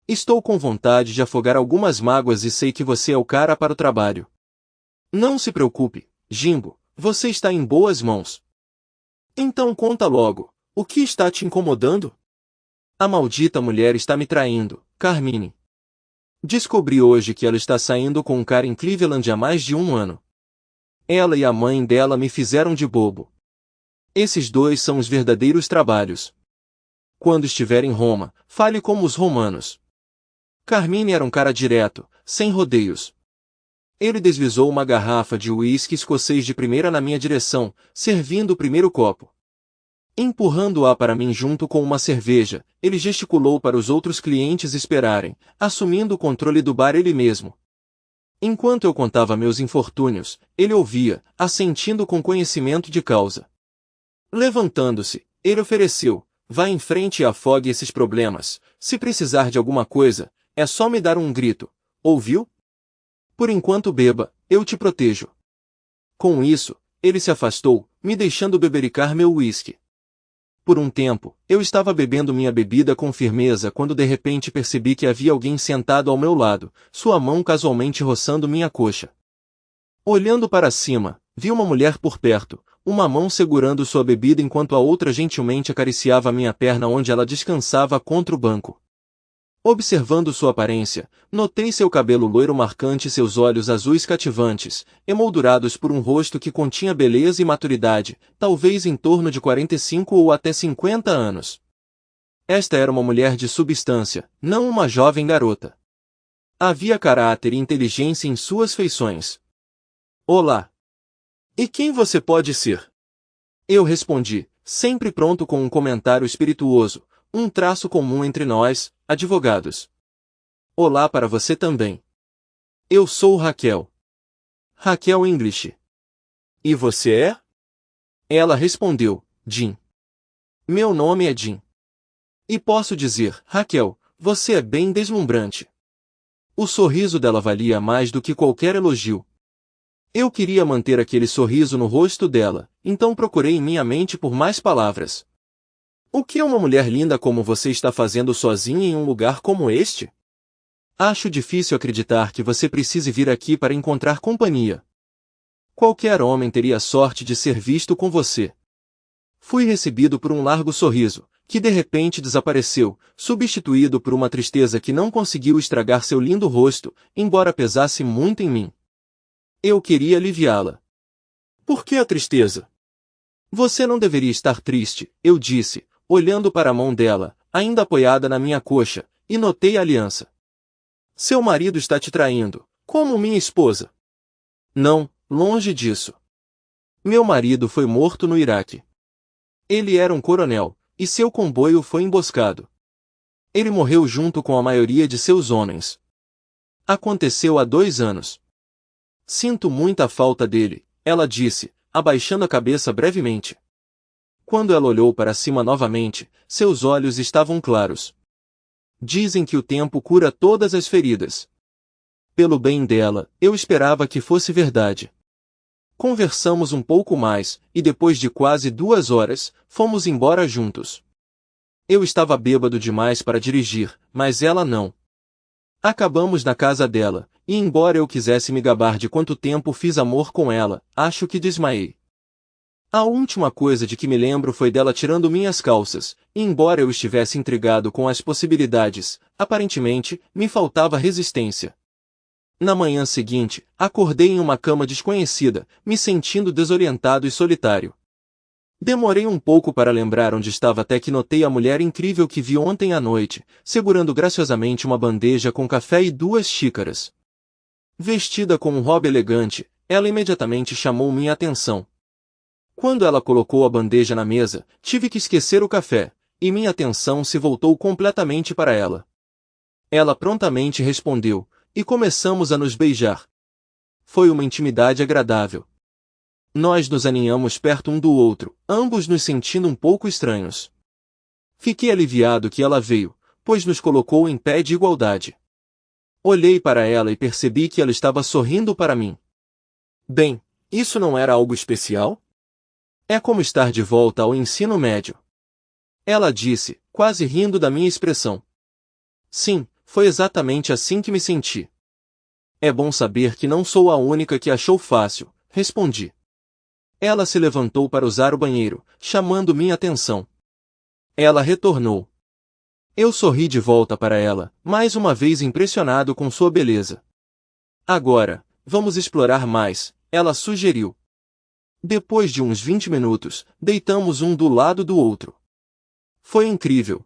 Estou com vontade de afogar algumas mágoas e sei que você é o cara para o trabalho. Não se preocupe, Jimbo, você está em boas mãos. Então conta logo, o que está te incomodando? A maldita mulher está me traindo, Carmine. Descobri hoje que ela está saindo com um cara em Cleveland há mais de 1 ano. Ela e a mãe dela me fizeram de bobo. Esses dois são os verdadeiros trabalhos. Quando estiver em Roma, fale como os romanos. Carmine era um cara direto, sem rodeios. Ele deslizou uma garrafa de uísque escocês de primeira na minha direção, servindo o primeiro copo. Empurrando-a para mim junto com uma cerveja, ele gesticulou para os outros clientes esperarem, assumindo o controle do bar ele mesmo. Enquanto eu contava meus infortúnios, ele ouvia, assentindo com conhecimento de causa. Levantando-se, ele ofereceu: vá em frente e afogue esses problemas. Se precisar de alguma coisa, é só me dar um grito. Ouviu? Por enquanto beba, eu te protejo. Com isso, ele se afastou, me deixando bebericar meu uísque. Por um tempo, eu estava bebendo minha bebida com firmeza quando de repente percebi que havia alguém sentado ao meu lado, sua mão casualmente roçando minha coxa. Olhando para cima, vi uma mulher por perto, uma mão segurando sua bebida enquanto a outra gentilmente acariciava minha perna onde ela descansava contra o banco. Observando sua aparência, notei seu cabelo loiro marcante e seus olhos azuis cativantes, emoldurados por um rosto que continha beleza e maturidade, talvez em torno de 45 ou até 50 anos. Esta era uma mulher de substância, não uma jovem garota. Havia caráter e inteligência em suas feições. Olá! E quem você pode ser? Eu respondi, sempre pronto com um comentário espirituoso, um traço comum entre nós, advogados. Olá para você também. Eu sou Raquel. Raquel English. E você é? Ela respondeu, Jim. Meu nome é Jim. E posso dizer, Raquel, você é bem deslumbrante. O sorriso dela valia mais do que qualquer elogio. Eu queria manter aquele sorriso no rosto dela, então procurei em minha mente por mais palavras. O que uma mulher linda como você está fazendo sozinha em um lugar como este? Acho difícil acreditar que você precise vir aqui para encontrar companhia. Qualquer homem teria a sorte de ser visto com você. Fui recebido por um largo sorriso, que de repente desapareceu, substituído por uma tristeza que não conseguiu estragar seu lindo rosto, embora pesasse muito em mim. Eu queria aliviá-la. Por que a tristeza? Você não deveria estar triste, eu disse, olhando para a mão dela, ainda apoiada na minha coxa, e notei a aliança. Seu marido está te traindo, como minha esposa. Não, longe disso. Meu marido foi morto no Iraque. Ele era um coronel, e seu comboio foi emboscado. Ele morreu junto com a maioria de seus homens. Aconteceu há 2 anos. Sinto muita falta dele, ela disse, abaixando a cabeça brevemente. Quando ela olhou para cima novamente, seus olhos estavam claros. Dizem que o tempo cura todas as feridas. Pelo bem dela, eu esperava que fosse verdade. Conversamos um pouco mais, e depois de quase 2 horas, fomos embora juntos. Eu estava bêbado demais para dirigir, mas ela não. Acabamos na casa dela, e embora eu quisesse me gabar de quanto tempo fiz amor com ela, acho que desmaiei. A última coisa de que me lembro foi dela tirando minhas calças, e embora eu estivesse intrigado com as possibilidades, aparentemente, me faltava resistência. Na manhã seguinte, acordei em uma cama desconhecida, me sentindo desorientado e solitário. Demorei um pouco para lembrar onde estava até que notei a mulher incrível que vi ontem à noite, segurando graciosamente uma bandeja com café e 2 xícaras. Vestida com um robe elegante, ela imediatamente chamou minha atenção. Quando ela colocou a bandeja na mesa, tive que esquecer o café, e minha atenção se voltou completamente para ela. Ela prontamente respondeu, e começamos a nos beijar. Foi uma intimidade agradável. Nós nos aninhamos perto um do outro, ambos nos sentindo um pouco estranhos. Fiquei aliviado que ela veio, pois nos colocou em pé de igualdade. Olhei para ela e percebi que ela estava sorrindo para mim. Bem, isso não era algo especial? É como estar de volta ao ensino médio. Ela disse, quase rindo da minha expressão. Sim, foi exatamente assim que me senti. É bom saber que não sou a única que achou fácil, respondi. Ela se levantou para usar o banheiro, chamando minha atenção. Ela retornou. Eu sorri de volta para ela, mais uma vez impressionado com sua beleza. Agora, vamos explorar mais, ela sugeriu. Depois de uns 20 minutos, deitamos um do lado do outro. Foi incrível.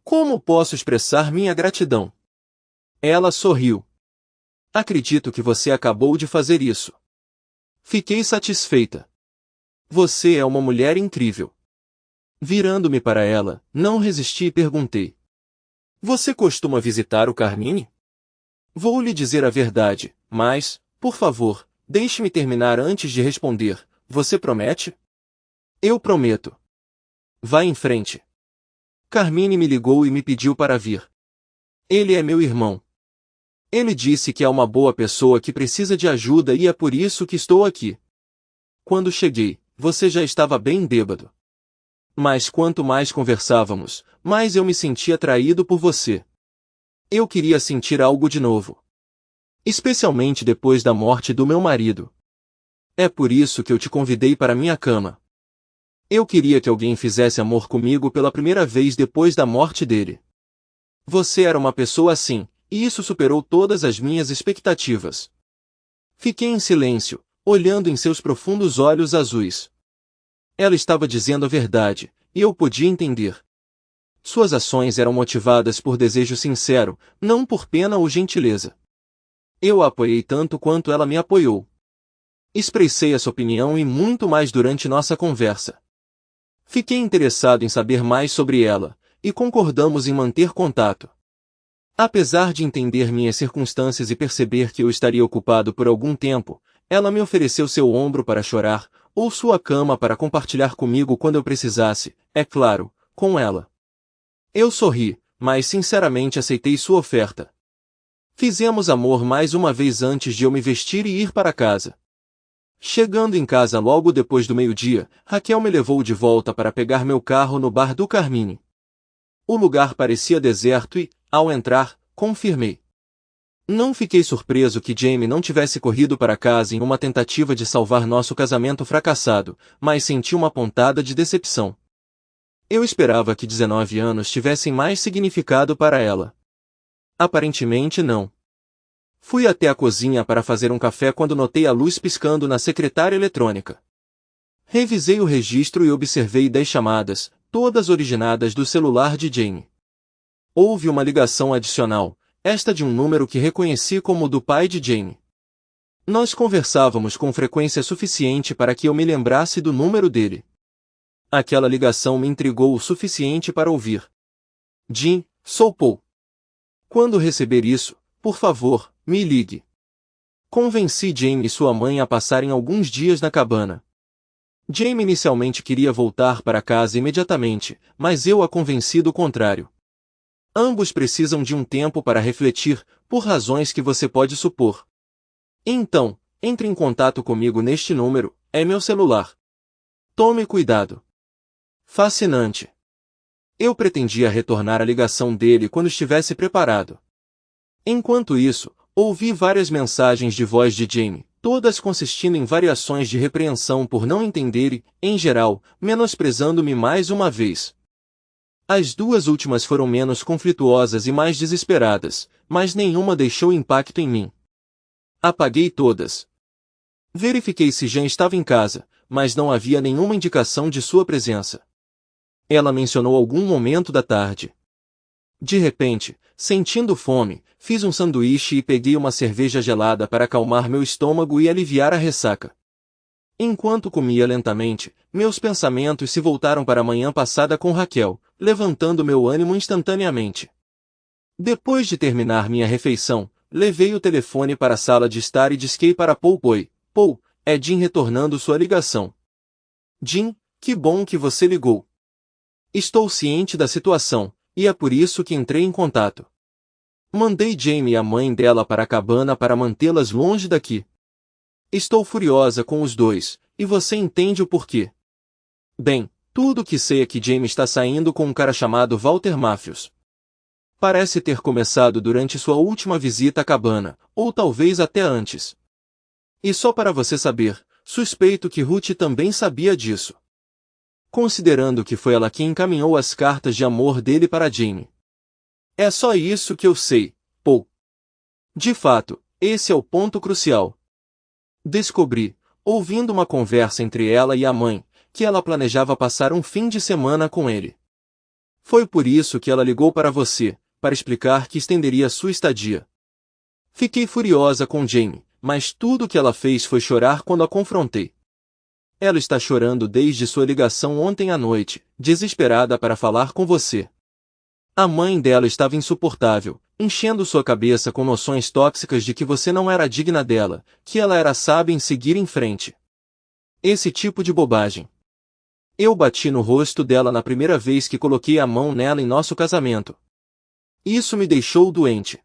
Como posso expressar minha gratidão? Ela sorriu. Acredito que você acabou de fazer isso. Fiquei satisfeita. Você é uma mulher incrível. Virando-me para ela, não resisti e perguntei. Você costuma visitar o Carmine? Vou lhe dizer a verdade, mas, por favor, deixe-me terminar antes de responder. Você promete? Eu prometo. Vá em frente. Carmine me ligou e me pediu para vir. Ele é meu irmão. Ele disse que é uma boa pessoa que precisa de ajuda e é por isso que estou aqui. Quando cheguei, você já estava bem bêbado. Mas quanto mais conversávamos, mais eu me sentia atraído por você. Eu queria sentir algo de novo. Especialmente depois da morte do meu marido. É por isso que eu te convidei para minha cama. Eu queria que alguém fizesse amor comigo pela primeira vez depois da morte dele. Você era uma pessoa assim, e isso superou todas as minhas expectativas. Fiquei em silêncio, olhando em seus profundos olhos azuis. Ela estava dizendo a verdade, e eu podia entender. Suas ações eram motivadas por desejo sincero, não por pena ou gentileza. Eu a apoiei tanto quanto ela me apoiou. Expressei essa opinião e muito mais durante nossa conversa. Fiquei interessado em saber mais sobre ela, e concordamos em manter contato. Apesar de entender minhas circunstâncias e perceber que eu estaria ocupado por algum tempo, ela me ofereceu seu ombro para chorar, ou sua cama para compartilhar comigo quando eu precisasse, é claro, com ela. Eu sorri, mas sinceramente aceitei sua oferta. Fizemos amor mais uma vez antes de eu me vestir e ir para casa. Chegando em casa logo depois do meio-dia, Raquel me levou de volta para pegar meu carro no bar do Carmine. O lugar parecia deserto e, ao entrar, confirmei. Não fiquei surpreso que Jamie não tivesse corrido para casa em uma tentativa de salvar nosso casamento fracassado, mas senti uma pontada de decepção. Eu esperava que 19 anos tivessem mais significado para ela. Aparentemente não. Fui até a cozinha para fazer um café quando notei a luz piscando na secretária eletrônica. Revisei o registro e observei 10 chamadas, todas originadas do celular de Jamie. Houve uma ligação adicional, esta de um número que reconheci como o do pai de Jamie. Nós conversávamos com frequência suficiente para que eu me lembrasse do número dele. Aquela ligação me intrigou o suficiente para ouvir. Jim, sou Paul. Quando receber isso, por favor, me ligue. Convenci Jamie e sua mãe a passarem alguns dias na cabana. Jamie inicialmente queria voltar para casa imediatamente, mas eu a convenci do contrário. Ambos precisam de um tempo para refletir, por razões que você pode supor. Então, entre em contato comigo neste número, é meu celular. Tome cuidado. Fascinante. Eu pretendia retornar a ligação dele quando estivesse preparado. Enquanto isso, ouvi várias mensagens de voz de Jamie, todas consistindo em variações de repreensão por não entender e, em geral, menosprezando-me mais uma vez. As duas últimas foram menos conflituosas e mais desesperadas, mas nenhuma deixou impacto em mim. Apaguei todas. Verifiquei se Jean estava em casa, mas não havia nenhuma indicação de sua presença. Ela mencionou algum momento da tarde. De repente, sentindo fome, fiz um sanduíche e peguei uma cerveja gelada para acalmar meu estômago e aliviar a ressaca. Enquanto comia lentamente, meus pensamentos se voltaram para a manhã passada com Raquel, levantando meu ânimo instantaneamente. Depois de terminar minha refeição, levei o telefone para a sala de estar e disquei para Paul. Paul, é Jim retornando sua ligação. Jim, que bom que você ligou. Estou ciente da situação, e é por isso que entrei em contato. Mandei Jamie e a mãe dela para a cabana para mantê-las longe daqui. Estou furiosa com os dois, e você entende o porquê. Bem, tudo o que sei é que Jamie está saindo com um cara chamado Walter Matthews. Parece ter começado durante sua última visita à cabana, ou talvez até antes. E só para você saber, suspeito que Ruth também sabia disso. Considerando que foi ela quem encaminhou as cartas de amor dele para Jamie. É só isso que eu sei, Paul. De fato, esse é o ponto crucial. Descobri, ouvindo uma conversa entre ela e a mãe, que ela planejava passar um fim de semana com ele. Foi por isso que ela ligou para você, para explicar que estenderia sua estadia. Fiquei furiosa com Jamie, mas tudo o que ela fez foi chorar quando a confrontei. Ela está chorando desde sua ligação ontem à noite, desesperada para falar com você. A mãe dela estava insuportável, enchendo sua cabeça com noções tóxicas de que você não era digna dela, que ela era sábia em seguir em frente. Esse tipo de bobagem. Eu bati no rosto dela na primeira vez que coloquei a mão nela em nosso casamento. Isso me deixou doente.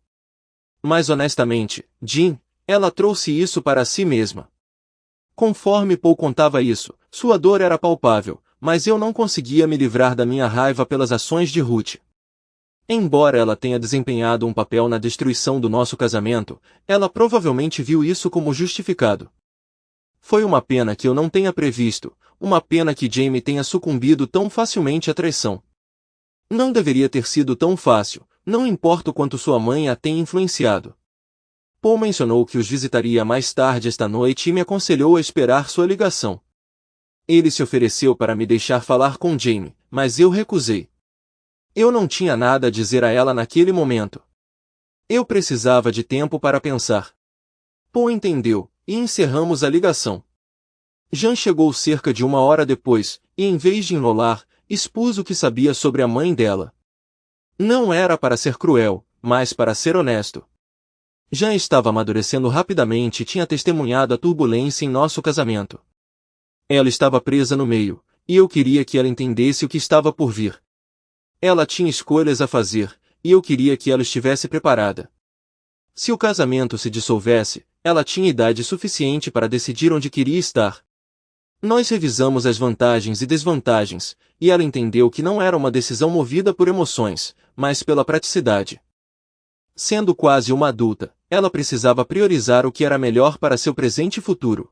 Mas honestamente, Jim, ela trouxe isso para si mesma. Conforme Paul contava isso, sua dor era palpável, mas eu não conseguia me livrar da minha raiva pelas ações de Ruth. Embora ela tenha desempenhado um papel na destruição do nosso casamento, ela provavelmente viu isso como justificado. Foi uma pena que eu não tenha previsto, uma pena que Jamie tenha sucumbido tão facilmente à traição. Não deveria ter sido tão fácil, não importa o quanto sua mãe a tenha influenciado. Paul mencionou que os visitaria mais tarde esta noite e me aconselhou a esperar sua ligação. Ele se ofereceu para me deixar falar com Jamie, mas eu recusei. Eu não tinha nada a dizer a ela naquele momento. Eu precisava de tempo para pensar. Paul entendeu, e encerramos a ligação. Jean chegou cerca de 1 hora depois, e em vez de enrolar, expus o que sabia sobre a mãe dela. Não era para ser cruel, mas para ser honesto. Jean estava amadurecendo rapidamente e tinha testemunhado a turbulência em nosso casamento. Ela estava presa no meio, e eu queria que ela entendesse o que estava por vir. Ela tinha escolhas a fazer, e eu queria que ela estivesse preparada. Se o casamento se dissolvesse, ela tinha idade suficiente para decidir onde queria estar. Nós revisamos as vantagens e desvantagens, e ela entendeu que não era uma decisão movida por emoções, mas pela praticidade. Sendo quase uma adulta, ela precisava priorizar o que era melhor para seu presente e futuro.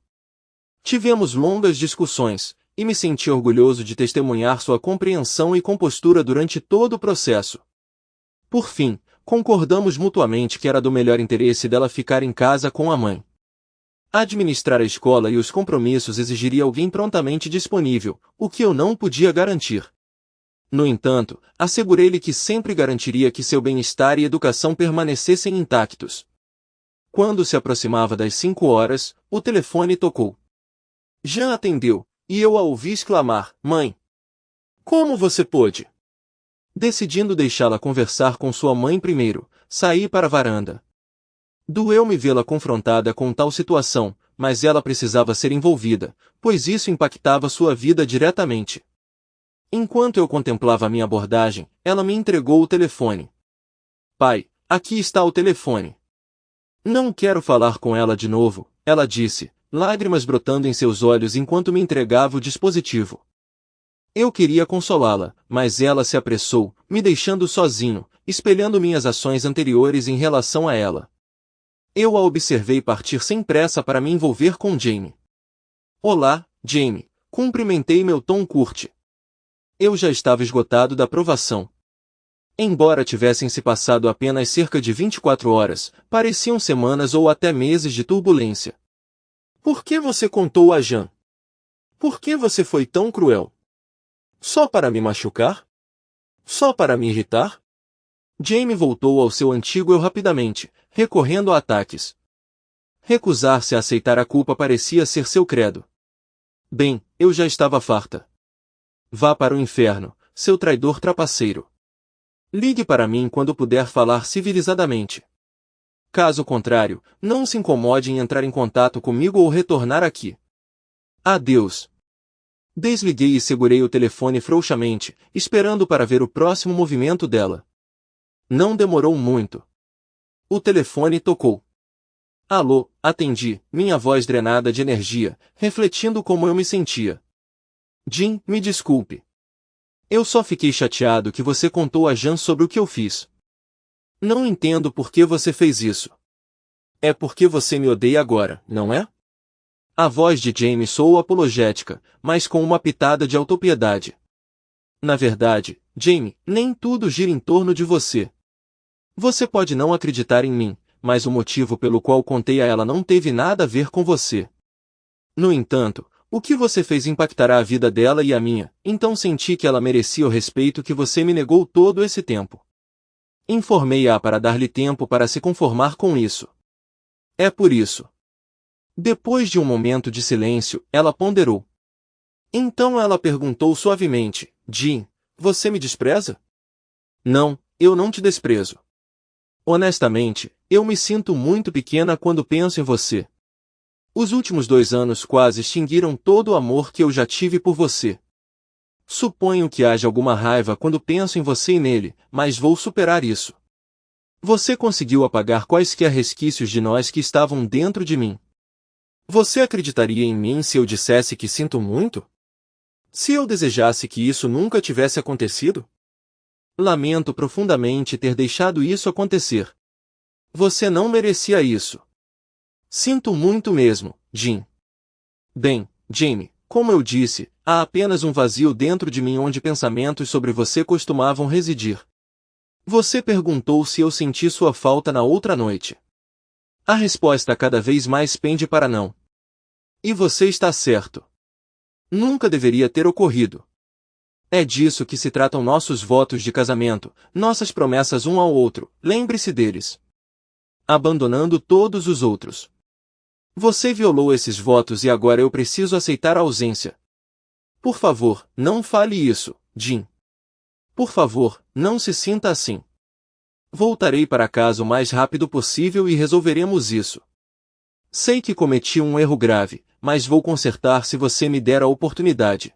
Tivemos longas discussões, e me senti orgulhoso de testemunhar sua compreensão e compostura durante todo o processo. Por fim, concordamos mutuamente que era do melhor interesse dela ficar em casa com a mãe. Administrar a escola e os compromissos exigiria alguém prontamente disponível, o que eu não podia garantir. No entanto, assegurei-lhe que sempre garantiria que seu bem-estar e educação permanecessem intactos. Quando se aproximava das 5 horas, o telefone tocou. Jean atendeu, e eu a ouvi exclamar, "Mãe! Como você pôde?" Decidindo deixá-la conversar com sua mãe primeiro, saí para a varanda. Doeu-me vê-la confrontada com tal situação, mas ela precisava ser envolvida, pois isso impactava sua vida diretamente. Enquanto eu contemplava minha abordagem, ela me entregou o telefone. "Pai, aqui está o telefone." "Não quero falar com ela de novo," ela disse, lágrimas brotando em seus olhos enquanto me entregava o dispositivo. Eu queria consolá-la, mas ela se apressou, me deixando sozinho, espelhando minhas ações anteriores em relação a ela. Eu a observei partir sem pressa para me envolver com Jamie. "Olá, Jamie," cumprimentei meu tom curte. Eu já estava esgotado da provação. Embora tivessem se passado apenas cerca de 24 horas, pareciam semanas ou até meses de turbulência. "Por que você contou a Jean? Por que você foi tão cruel? Só para me machucar? Só para me irritar?" Jamie voltou ao seu antigo eu rapidamente, recorrendo a ataques. Recusar-se a aceitar a culpa parecia ser seu credo. Bem, eu já estava farta. "Vá para o inferno, seu traidor trapaceiro. Ligue para mim quando puder falar civilizadamente. Caso contrário, não se incomode em entrar em contato comigo ou retornar aqui. Adeus." Desliguei e segurei o telefone frouxamente, esperando para ver o próximo movimento dela. Não demorou muito. O telefone tocou. "Alô," atendi, minha voz drenada de energia, refletindo como eu me sentia. "Jim, me desculpe. Eu só fiquei chateado que você contou a Jean sobre o que eu fiz. Não entendo por que você fez isso. É porque você me odeia agora, não é?" A voz de Jamie soou apologética, mas com uma pitada de autopiedade. "Na verdade, Jamie, nem tudo gira em torno de você. Você pode não acreditar em mim, mas o motivo pelo qual contei a ela não teve nada a ver com você. No entanto, o que você fez impactará a vida dela e a minha, então senti que ela merecia o respeito que você me negou todo esse tempo. Informei-a para dar-lhe tempo para se conformar com isso." É por isso. Depois de um momento de silêncio, ela ponderou. Então ela perguntou suavemente, Jean, você me despreza? Não, eu não te desprezo. Honestamente, eu me sinto muito pequena quando penso em você. Os últimos 2 anos quase extinguiram todo o amor que eu já tive por você. Suponho que haja alguma raiva quando penso em você e nele, mas vou superar isso. Você conseguiu apagar quaisquer resquícios de nós que estavam dentro de mim. Você acreditaria em mim se eu dissesse que sinto muito? Se eu desejasse que isso nunca tivesse acontecido? Lamento profundamente ter deixado isso acontecer. Você não merecia isso. Sinto muito mesmo, Jean. Bem, Jamie, como eu disse, há apenas um vazio dentro de mim onde pensamentos sobre você costumavam residir. Você perguntou se eu senti sua falta na outra noite. A resposta cada vez mais pende para não. E você está certo. Nunca deveria ter ocorrido. É disso que se tratam nossos votos de casamento, nossas promessas um ao outro, lembre-se deles. Abandonando todos os outros. Você violou esses votos e agora eu preciso aceitar a ausência. Por favor, não fale isso, Jean. Por favor, não se sinta assim. Voltarei para casa o mais rápido possível e resolveremos isso. Sei que cometi um erro grave, mas vou consertar se você me der a oportunidade.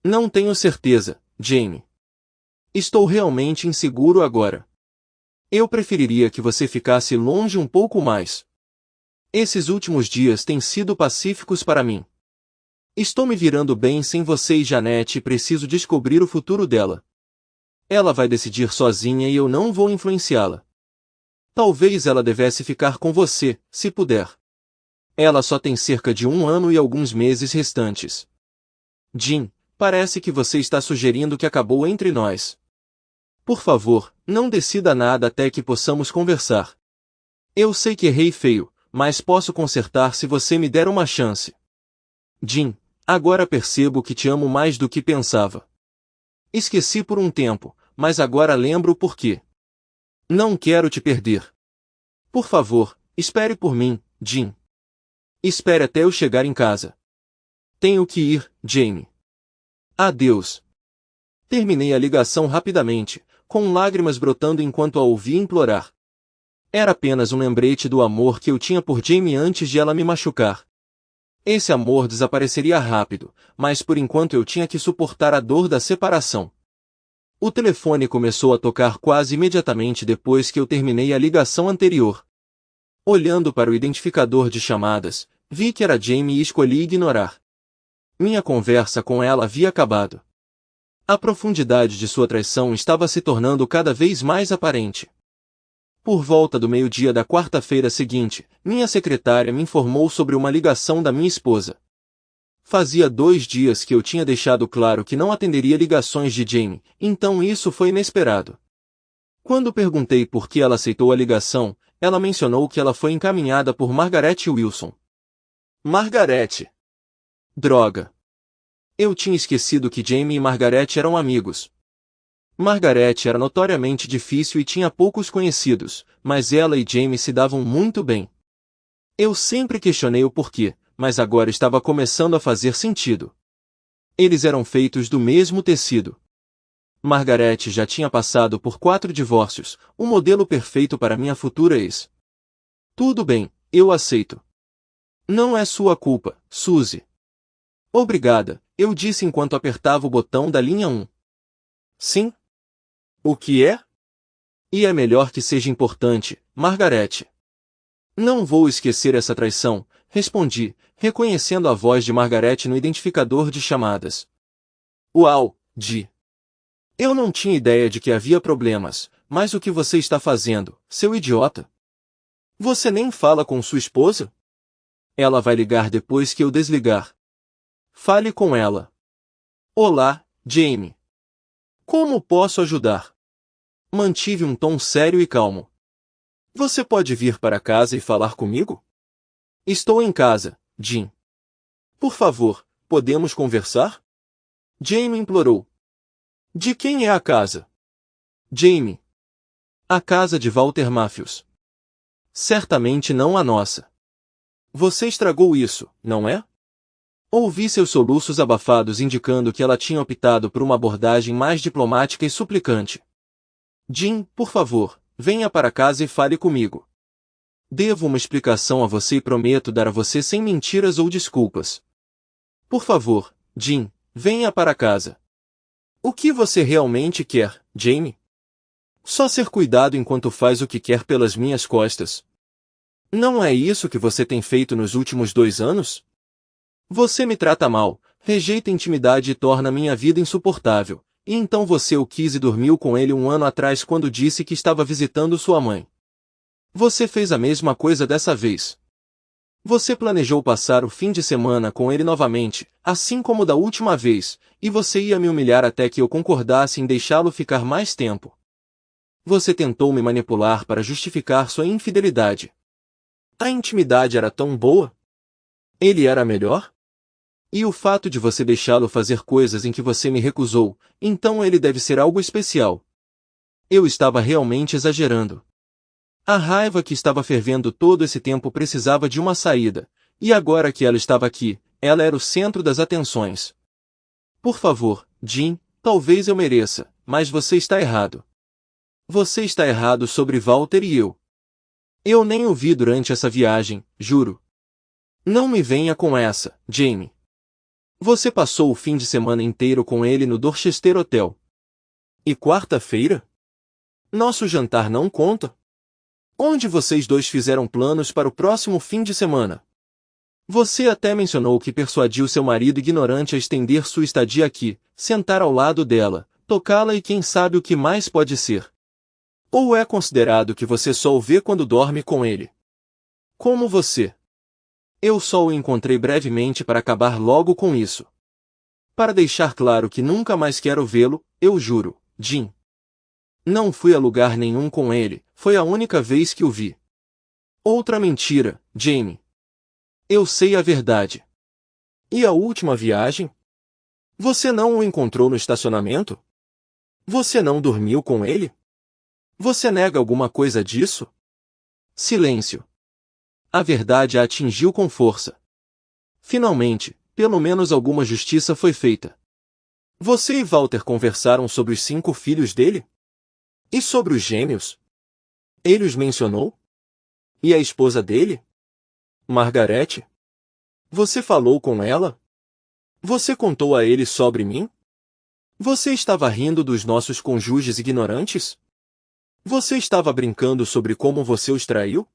Não tenho certeza, Jamie. Estou realmente inseguro agora. Eu preferiria que você ficasse longe um pouco mais. Esses últimos dias têm sido pacíficos para mim. Estou me virando bem sem você e Janete e preciso descobrir o futuro dela. Ela vai decidir sozinha e eu não vou influenciá-la. Talvez ela devesse ficar com você, se puder. Ela só tem cerca de 1 ano e alguns meses restantes. Jean, parece que você está sugerindo que acabou entre nós. Por favor, não decida nada até que possamos conversar. Eu sei que errei feio, mas posso consertar se você me der uma chance. Jean, agora percebo que te amo mais do que pensava. Esqueci por um tempo, mas agora lembro o porquê. Não quero te perder. Por favor, espere por mim, Jean. Espere até eu chegar em casa. Tenho que ir, Jamie. Adeus. Terminei a ligação rapidamente, com lágrimas brotando enquanto a ouvia implorar. Era apenas um lembrete do amor que eu tinha por Jamie antes de ela me machucar. Esse amor desapareceria rápido, mas por enquanto eu tinha que suportar a dor da separação. O telefone começou a tocar quase imediatamente depois que eu terminei a ligação anterior. Olhando para o identificador de chamadas, vi que era Jamie e escolhi ignorar. Minha conversa com ela havia acabado. A profundidade de sua traição estava se tornando cada vez mais aparente. Por volta do meio-dia da quarta-feira seguinte, minha secretária me informou sobre uma ligação da minha esposa. Fazia 2 dias que eu tinha deixado claro que não atenderia ligações de Jamie, então isso foi inesperado. Quando perguntei por que ela aceitou a ligação, ela mencionou que ela foi encaminhada por Margaret Wilson. Margaret! Droga! Eu tinha esquecido que Jamie e Margaret eram amigos. Margaret era notoriamente difícil e tinha poucos conhecidos, mas ela e Jamie se davam muito bem. Eu sempre questionei o porquê, mas agora estava começando a fazer sentido. Eles eram feitos do mesmo tecido. Margaret já tinha passado por 4 divórcios, o modelo perfeito para minha futura ex. Tudo bem, eu aceito. Não é sua culpa, Suzy. Obrigada, eu disse enquanto apertava o botão da linha 1. Sim? O que é? E é melhor que seja importante, Margaret. Não vou esquecer essa traição, respondi, reconhecendo a voz de Margaret no identificador de chamadas. Uau, Di. Eu não tinha ideia de que havia problemas, mas o que você está fazendo, seu idiota? Você nem fala com sua esposa? Ela vai ligar depois que eu desligar. Fale com ela. Olá, Jamie. Como posso ajudar? Mantive um tom sério e calmo. Você pode vir para casa e falar comigo? Estou em casa, Jean. Por favor, podemos conversar? Jamie implorou. De quem é a casa? Jamie. A casa de Walter Matthews. Certamente não a nossa. Você estragou isso, não é? Ouvi seus soluços abafados indicando que ela tinha optado por uma abordagem mais diplomática e suplicante. Jim, por favor, venha para casa e fale comigo. Devo uma explicação a você e prometo dar a você sem mentiras ou desculpas. Por favor, Jim, venha para casa. O que você realmente quer, Jamie? Só ser cuidado enquanto faz o que quer pelas minhas costas. Não é isso que você tem feito nos últimos 2 anos? Você me trata mal, rejeita a intimidade e torna minha vida insuportável, e então você o quis e dormiu com ele 1 ano atrás quando disse que estava visitando sua mãe. Você fez a mesma coisa dessa vez. Você planejou passar o fim de semana com ele novamente, assim como da última vez, e você ia me humilhar até que eu concordasse em deixá-lo ficar mais tempo. Você tentou me manipular para justificar sua infidelidade. A intimidade era tão boa? Ele era melhor? E o fato de você deixá-lo fazer coisas em que você me recusou, então ele deve ser algo especial. Eu estava realmente exagerando. A raiva que estava fervendo todo esse tempo precisava de uma saída, e agora que ela estava aqui, ela era o centro das atenções. Por favor, Jim, talvez eu mereça, mas você está errado. Você está errado sobre Walter e eu. Eu nem o vi durante essa viagem, juro. Não me venha com essa, Jamie. Você passou o fim de semana inteiro com ele no Dorchester Hotel. E quarta-feira? Nosso jantar não conta? Onde vocês dois fizeram planos para o próximo fim de semana? Você até mencionou que persuadiu seu marido ignorante a estender sua estadia aqui, sentar ao lado dela, tocá-la e quem sabe o que mais pode ser. Ou é considerado que você só o vê quando dorme com ele? Como você? Eu só o encontrei brevemente para acabar logo com isso. Para deixar claro que nunca mais quero vê-lo, eu juro, Jim. Não fui a lugar nenhum com ele, foi a única vez que o vi. Outra mentira, Jamie. Eu sei a verdade. E a última viagem? Você não o encontrou no estacionamento? Você não dormiu com ele? Você nega alguma coisa disso? Silêncio. A verdade a atingiu com força. Finalmente, pelo menos alguma justiça foi feita. Você e Walter conversaram sobre os 5 filhos dele? E sobre os gêmeos? Ele os mencionou? E a esposa dele? Margarete? Você falou com ela? Você contou a ele sobre mim? Você estava rindo dos nossos cônjuges ignorantes? Você estava brincando sobre como você os traiu?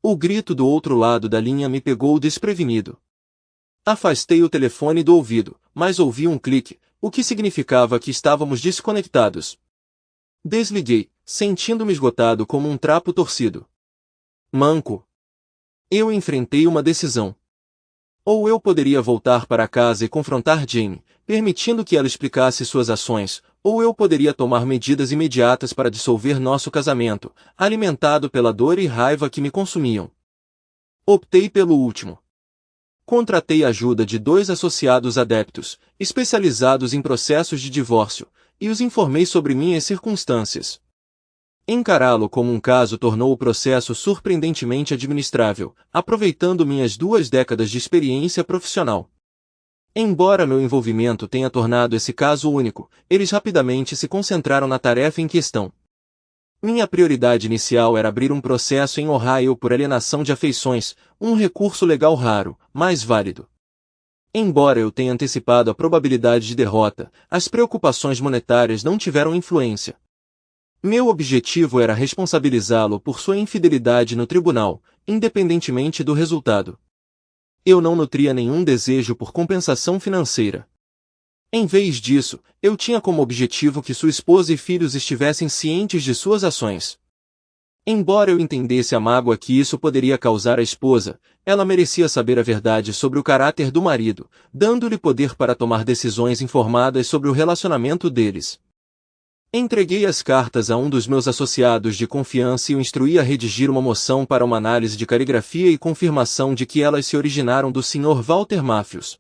O grito do outro lado da linha me pegou desprevenido. Afastei o telefone do ouvido, mas ouvi um clique, o que significava que estávamos desconectados. Desliguei, sentindo-me esgotado como um trapo torcido. Manco. Eu enfrentei uma decisão. Ou eu poderia voltar para casa e confrontar Jamie, permitindo que ela explicasse suas ações, ou eu poderia tomar medidas imediatas para dissolver nosso casamento, alimentado pela dor e raiva que me consumiam. Optei pelo último. Contratei a ajuda de 2 associados adeptos, especializados em processos de divórcio, e os informei sobre minhas circunstâncias. Encará-lo como um caso tornou o processo surpreendentemente administrável, aproveitando minhas 2 décadas de experiência profissional. Embora meu envolvimento tenha tornado esse caso único, eles rapidamente se concentraram na tarefa em questão. Minha prioridade inicial era abrir um processo em Ohio por alienação de afeições, um recurso legal raro, mas válido. Embora eu tenha antecipado a probabilidade de derrota, as preocupações monetárias não tiveram influência. Meu objetivo era responsabilizá-lo por sua infidelidade no tribunal, independentemente do resultado. Eu não nutria nenhum desejo por compensação financeira. Em vez disso, eu tinha como objetivo que sua esposa e filhos estivessem cientes de suas ações. Embora eu entendesse a mágoa que isso poderia causar à esposa, ela merecia saber a verdade sobre o caráter do marido, dando-lhe poder para tomar decisões informadas sobre o relacionamento deles. Entreguei as cartas a um dos meus associados de confiança e o instruí a redigir uma moção para uma análise de caligrafia e confirmação de que elas se originaram do Sr. Walter Matthews.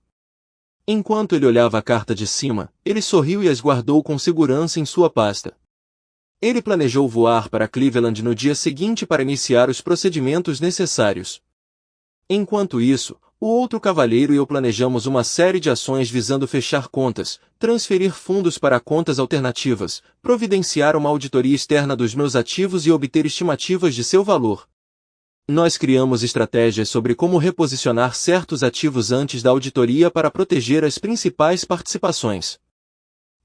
Enquanto ele olhava a carta de cima, ele sorriu e as guardou com segurança em sua pasta. Ele planejou voar para Cleveland no dia seguinte para iniciar os procedimentos necessários. Enquanto isso, o outro cavalheiro e eu planejamos uma série de ações visando fechar contas, transferir fundos para contas alternativas, providenciar uma auditoria externa dos meus ativos e obter estimativas de seu valor. Nós criamos estratégias sobre como reposicionar certos ativos antes da auditoria para proteger as principais participações.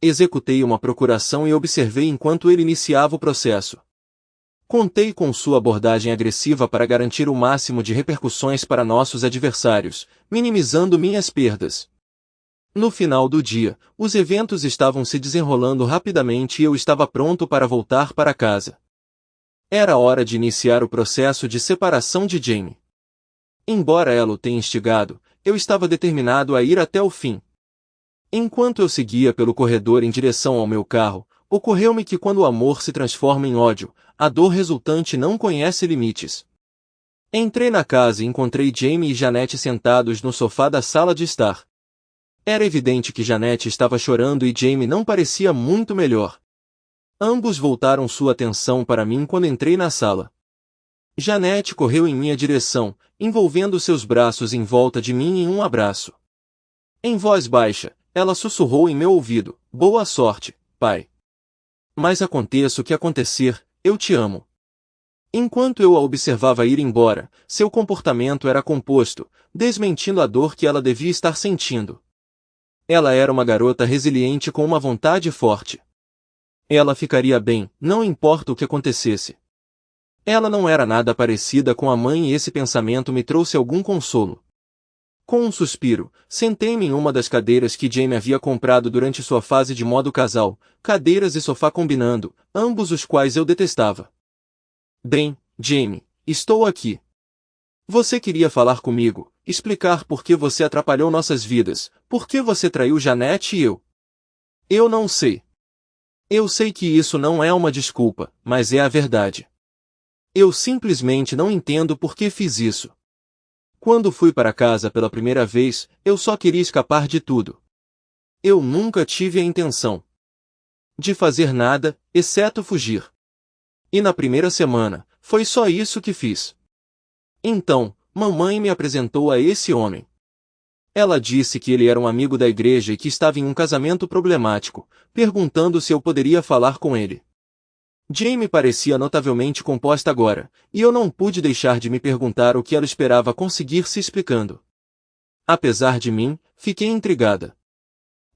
Executei uma procuração e observei enquanto ele iniciava o processo. Contei com sua abordagem agressiva para garantir o máximo de repercussões para nossos adversários, minimizando minhas perdas. No final do dia, os eventos estavam se desenrolando rapidamente e eu estava pronto para voltar para casa. Era hora de iniciar o processo de separação de Jamie. Embora ela o tenha instigado, eu estava determinado a ir até o fim. Enquanto eu seguia pelo corredor em direção ao meu carro, ocorreu-me que quando o amor se transforma em ódio, a dor resultante não conhece limites. Entrei na casa e encontrei Jamie e Janete sentados no sofá da sala de estar. Era evidente que Janete estava chorando e Jamie não parecia muito melhor. Ambos voltaram sua atenção para mim quando entrei na sala. Janete correu em minha direção, envolvendo seus braços em volta de mim em um abraço. Em voz baixa, ela sussurrou em meu ouvido: "Boa sorte, pai. Mas aconteça o que acontecer, eu te amo." Enquanto eu a observava ir embora, seu comportamento era composto, desmentindo a dor que ela devia estar sentindo. Ela era uma garota resiliente com uma vontade forte. Ela ficaria bem, não importa o que acontecesse. Ela não era nada parecida com a mãe e esse pensamento me trouxe algum consolo. Com um suspiro, sentei-me em uma das cadeiras que Jamie havia comprado durante sua fase de modo casal, cadeiras e sofá combinando, ambos os quais eu detestava. "Bem, Jamie, estou aqui. Você queria falar comigo, explicar por que você atrapalhou nossas vidas, por que você traiu Janete e eu." "Eu não sei. Eu sei que isso não é uma desculpa, mas é a verdade. Eu simplesmente não entendo por que fiz isso. Quando fui para casa pela primeira vez, eu só queria escapar de tudo. Eu nunca tive a intenção de fazer nada, exceto fugir. E na primeira semana, foi só isso que fiz. Então, mamãe me apresentou a esse homem. Ela disse que ele era um amigo da igreja e que estava em um casamento problemático, perguntando se eu poderia falar com ele. Jamie parecia notavelmente composta agora, e eu não pude deixar de me perguntar o que ela esperava conseguir se explicando. Apesar de mim, fiquei intrigada.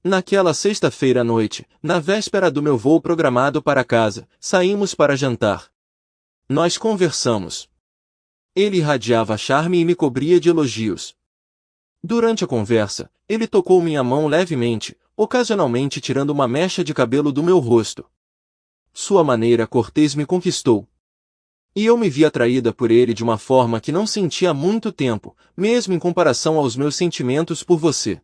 Naquela sexta-feira à noite, na véspera do meu voo programado para casa, saímos para jantar. Nós conversamos. Ele irradiava charme e me cobria de elogios. Durante a conversa, ele tocou minha mão levemente, ocasionalmente tirando uma mecha de cabelo do meu rosto. Sua maneira cortês me conquistou. E eu me vi atraída por ele de uma forma que não sentia há muito tempo, mesmo em comparação aos meus sentimentos por você.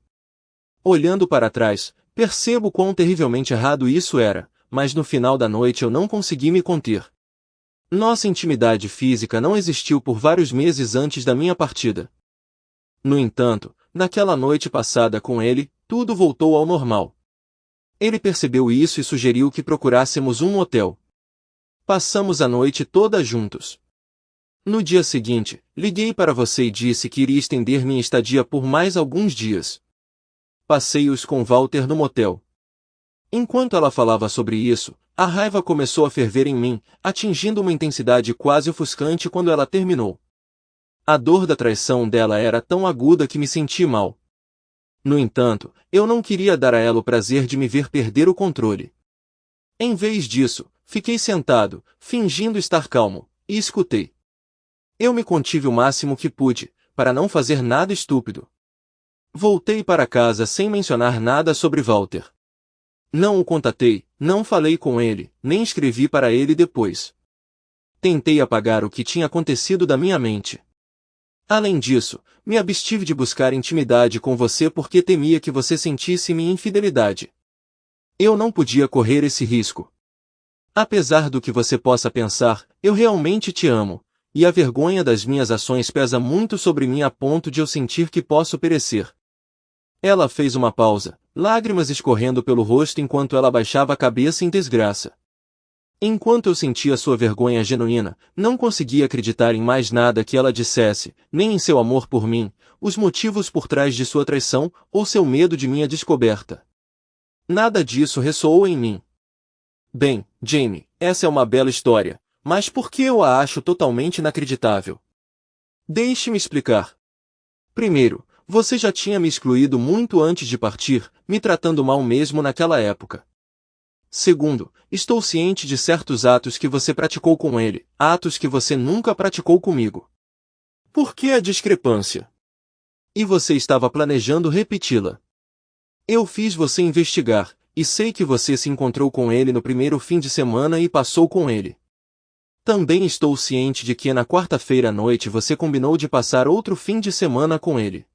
Olhando para trás, percebo quão terrivelmente errado isso era, mas no final da noite eu não consegui me conter. Nossa intimidade física não existiu por vários meses antes da minha partida. No entanto, naquela noite passada com ele, tudo voltou ao normal. Ele percebeu isso e sugeriu que procurássemos um motel. Passamos a noite toda juntos. No dia seguinte, liguei para você e disse que iria estender minha estadia por mais alguns dias. Passei-os com Walter no motel. Enquanto ela falava sobre isso, a raiva começou a ferver em mim, atingindo uma intensidade quase ofuscante quando ela terminou. A dor da traição dela era tão aguda que me senti mal. No entanto, eu não queria dar a ela o prazer de me ver perder o controle. Em vez disso, fiquei sentado, fingindo estar calmo, e escutei. Eu me contive o máximo que pude, para não fazer nada estúpido. Voltei para casa sem mencionar nada sobre Walter. Não o contatei, não falei com ele, nem escrevi para ele depois. Tentei apagar o que tinha acontecido da minha mente. Além disso, me abstive de buscar intimidade com você porque temia que você sentisse minha infidelidade. Eu não podia correr esse risco. Apesar do que você possa pensar, eu realmente te amo, e a vergonha das minhas ações pesa muito sobre mim a ponto de eu sentir que posso perecer. Ela fez uma pausa, lágrimas escorrendo pelo rosto enquanto ela baixava a cabeça em desgraça. Enquanto eu sentia sua vergonha genuína, não conseguia acreditar em mais nada que ela dissesse, nem em seu amor por mim, os motivos por trás de sua traição, ou seu medo de minha descoberta. Nada disso ressoou em mim. Bem, Jamie, essa é uma bela história, mas por que eu a acho totalmente inacreditável? Deixe-me explicar. Primeiro, você já tinha me excluído muito antes de partir, me tratando mal mesmo naquela época. Segundo, estou ciente de certos atos que você praticou com ele, atos que você nunca praticou comigo. Por que a discrepância? E você estava planejando repeti-la. Eu fiz você investigar, e sei que você se encontrou com ele no primeiro fim de semana e passou com ele. Também estou ciente de que na quarta-feira à noite você combinou de passar outro fim de semana com ele.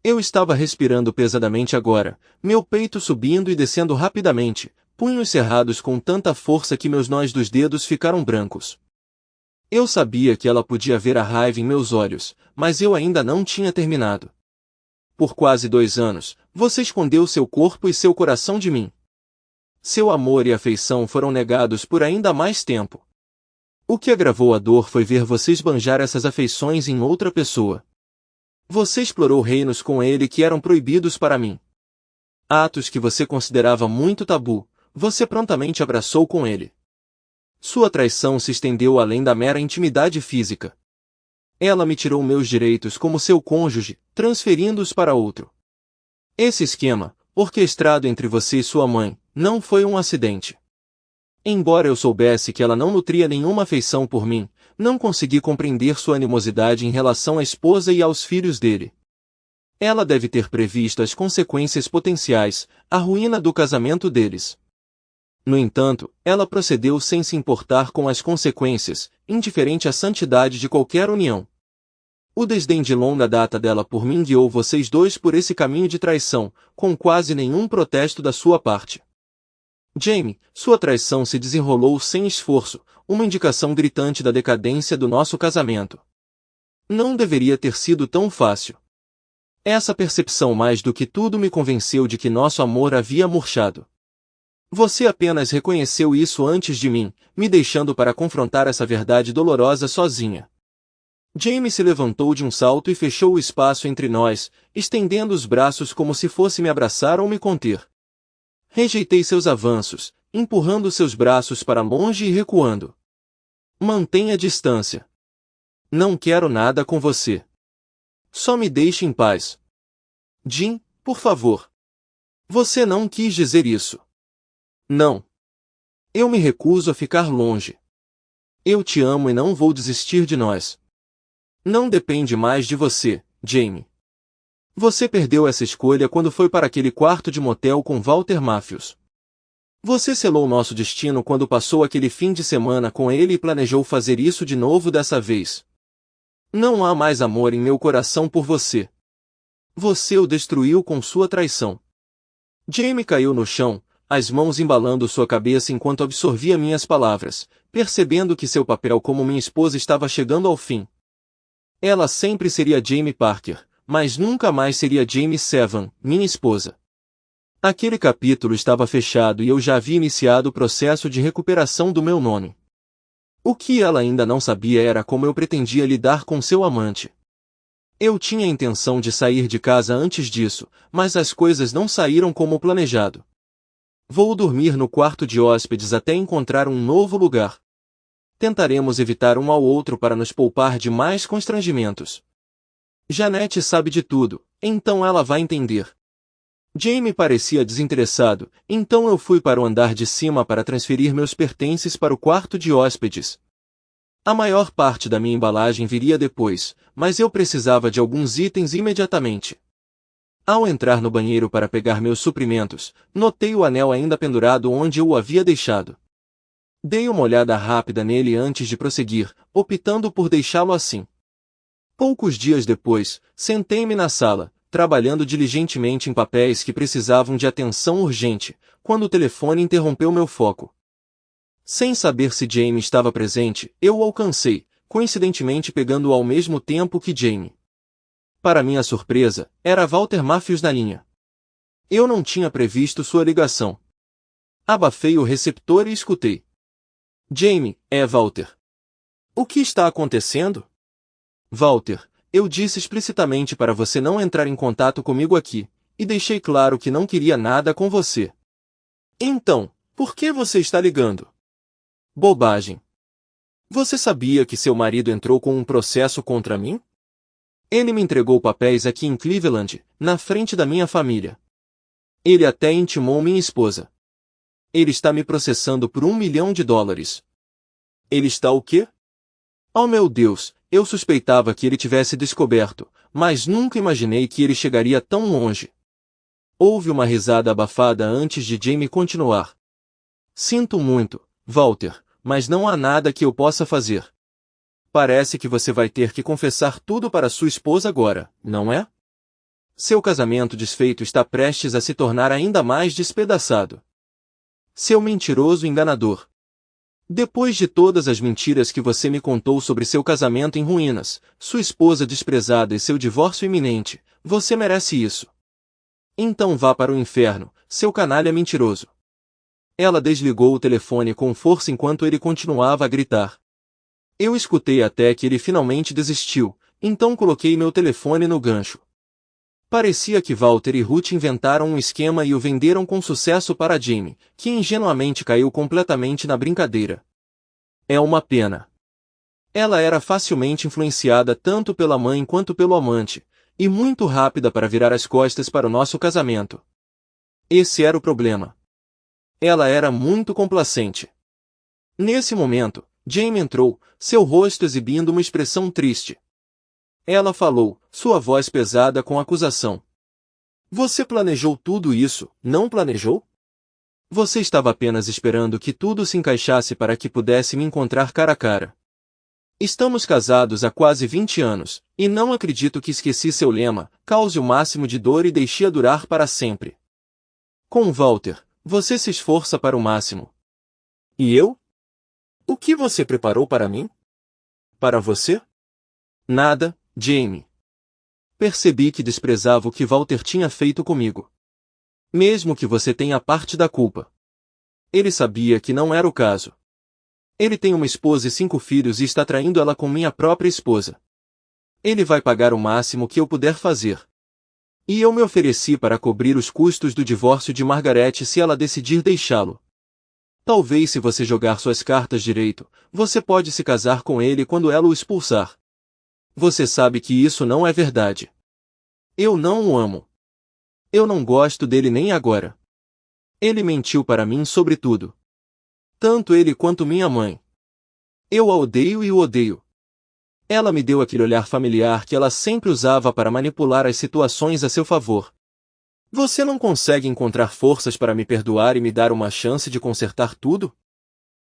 Eu estava respirando pesadamente agora, meu peito subindo e descendo rapidamente, punhos cerrados com tanta força que meus nós dos dedos ficaram brancos. Eu sabia que ela podia ver a raiva em meus olhos, mas eu ainda não tinha terminado. Por quase 2 anos, você escondeu seu corpo e seu coração de mim. Seu amor e afeição foram negados por ainda mais tempo. O que agravou a dor foi ver você esbanjar essas afeições em outra pessoa. Você explorou reinos com ele que eram proibidos para mim. Atos que você considerava muito tabu, você prontamente abraçou com ele. Sua traição se estendeu além da mera intimidade física. Ela me tirou meus direitos como seu cônjuge, transferindo-os para outro. Esse esquema, orquestrado entre você e sua mãe, não foi um acidente. Embora eu soubesse que ela não nutria nenhuma afeição por mim, não consegui compreender sua animosidade em relação à esposa e aos filhos dele. Ela deve ter previsto as consequências potenciais, a ruína do casamento deles. No entanto, ela procedeu sem se importar com as consequências, indiferente à santidade de qualquer união. O desdém de longa data dela por mim guiou vocês dois por esse caminho de traição, com quase nenhum protesto da sua parte. Jamie, sua traição se desenrolou sem esforço, uma indicação gritante da decadência do nosso casamento. Não deveria ter sido tão fácil. Essa percepção mais do que tudo me convenceu de que nosso amor havia murchado. Você apenas reconheceu isso antes de mim, me deixando para confrontar essa verdade dolorosa sozinha. Jamie se levantou de um salto e fechou o espaço entre nós, estendendo os braços como se fosse me abraçar ou me conter. Rejeitei seus avanços, empurrando seus braços para longe e recuando. Mantenha distância. Não quero nada com você. Só me deixe em paz. Jim, por favor. Você não quis dizer isso. Não. Eu me recuso a ficar longe. Eu te amo e não vou desistir de nós. Não depende mais de você, Jamie. Você perdeu essa escolha quando foi para aquele quarto de motel com Walter Matthews. Você selou nosso destino quando passou aquele fim de semana com ele e planejou fazer isso de novo dessa vez. Não há mais amor em meu coração por você. Você o destruiu com sua traição. Jamie caiu no chão, as mãos embalando sua cabeça enquanto absorvia minhas palavras, percebendo que seu papel como minha esposa estava chegando ao fim. Ela sempre seria Jamie Parker, mas nunca mais seria Jamie Sevan, minha esposa. Aquele capítulo estava fechado e eu já havia iniciado o processo de recuperação do meu nome. O que ela ainda não sabia era como eu pretendia lidar com seu amante. Eu tinha a intenção de sair de casa antes disso, mas as coisas não saíram como planejado. Vou dormir no quarto de hóspedes até encontrar um novo lugar. Tentaremos evitar um ao outro para nos poupar de mais constrangimentos. Janete sabe de tudo, então ela vai entender. Jamie parecia desinteressado, então eu fui para o andar de cima para transferir meus pertences para o quarto de hóspedes. A maior parte da minha embalagem viria depois, mas eu precisava de alguns itens imediatamente. Ao entrar no banheiro para pegar meus suprimentos, notei o anel ainda pendurado onde eu o havia deixado. Dei uma olhada rápida nele antes de prosseguir, optando por deixá-lo assim. Poucos dias depois, sentei-me na sala, trabalhando diligentemente em papéis que precisavam de atenção urgente, quando o telefone interrompeu meu foco. Sem saber se Jamie estava presente, eu o alcancei, coincidentemente pegando-o ao mesmo tempo que Jamie. Para minha surpresa, era Walter Matthews na linha. Eu não tinha previsto sua ligação. Abafei o receptor e escutei. Jamie, é Walter. O que está acontecendo? Walter, eu disse explicitamente para você não entrar em contato comigo aqui, e deixei claro que não queria nada com você. Então, por que você está ligando? Bobagem. Você sabia que seu marido entrou com um processo contra mim? Ele me entregou papéis aqui em Cleveland, na frente da minha família. Ele até intimou minha esposa. Ele está me processando por $1 milhão. Ele está o quê? Oh meu Deus, eu suspeitava que ele tivesse descoberto, mas nunca imaginei que ele chegaria tão longe. Houve uma risada abafada antes de Jamie continuar. Sinto muito, Walter, mas não há nada que eu possa fazer. Parece que você vai ter que confessar tudo para sua esposa agora, não é? Seu casamento desfeito está prestes a se tornar ainda mais despedaçado. Seu mentiroso enganador. Depois de todas as mentiras que você me contou sobre seu casamento em ruínas, sua esposa desprezada e seu divórcio iminente, você merece isso. Então vá para o inferno, seu canalha mentiroso. Ela desligou o telefone com força enquanto ele continuava a gritar. Eu escutei até que ele finalmente desistiu, então coloquei meu telefone no gancho. Parecia que Walter e Ruth inventaram um esquema e o venderam com sucesso para Jamie, que ingenuamente caiu completamente na brincadeira. É uma pena. Ela era facilmente influenciada tanto pela mãe quanto pelo amante, e muito rápida para virar as costas para o nosso casamento. Esse era o problema. Ela era muito complacente. Nesse momento, Jamie entrou, seu rosto exibindo uma expressão triste. Ela falou, sua voz pesada com acusação. Você planejou tudo isso, não planejou? Você estava apenas esperando que tudo se encaixasse para que pudesse me encontrar cara a cara. Estamos casados há quase 20 anos, e não acredito que esqueci seu lema, cause o máximo de dor e deixe-a durar para sempre. Com Walter, você se esforça para o máximo. E eu? O que você preparou para mim? Para você? Nada, Jamie. Percebi que desprezava o que Walter tinha feito comigo. Mesmo que você tenha parte da culpa. Ele sabia que não era o caso. Ele tem uma esposa e 5 filhos e está traindo ela com minha própria esposa. Ele vai pagar o máximo que eu puder fazer. E eu me ofereci para cobrir os custos do divórcio de Margaret se ela decidir deixá-lo. Talvez se você jogar suas cartas direito, você pode se casar com ele quando ela o expulsar. Você sabe que isso não é verdade. Eu não o amo. Eu não gosto dele nem agora. Ele mentiu para mim sobre tudo. Tanto ele quanto minha mãe. Eu a odeio e o odeio. Ela me deu aquele olhar familiar que ela sempre usava para manipular as situações a seu favor. Você não consegue encontrar forças para me perdoar e me dar uma chance de consertar tudo?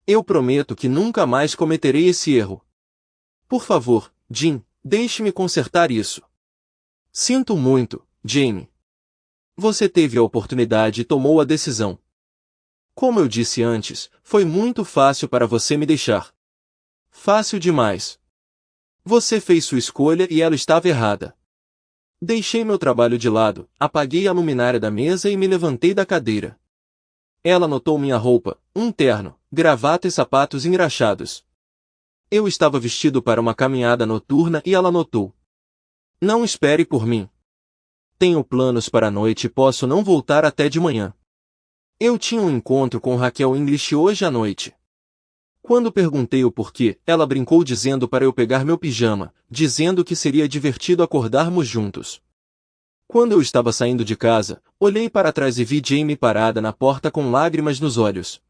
Eu prometo que nunca mais cometerei esse erro. Por favor, Jim, deixe-me consertar isso. Sinto muito, Jamie. Você teve a oportunidade e tomou a decisão. Como eu disse antes, foi muito fácil para você me deixar. Fácil demais. Você fez sua escolha e ela estava errada. Deixei meu trabalho de lado, apaguei a luminária da mesa e me levantei da cadeira. Ela notou minha roupa, um terno, gravata e sapatos engraxados. Eu estava vestido para uma caminhada noturna e ela notou. Não espere por mim. Tenho planos para a noite e posso não voltar até de manhã. Eu tinha um encontro com Raquel English hoje à noite. Quando perguntei o porquê, ela brincou dizendo para eu pegar meu pijama, dizendo que seria divertido acordarmos juntos. Quando eu estava saindo de casa, olhei para trás e vi Jamie parada na porta com lágrimas nos olhos.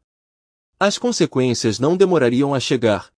As consequências não demorariam a chegar.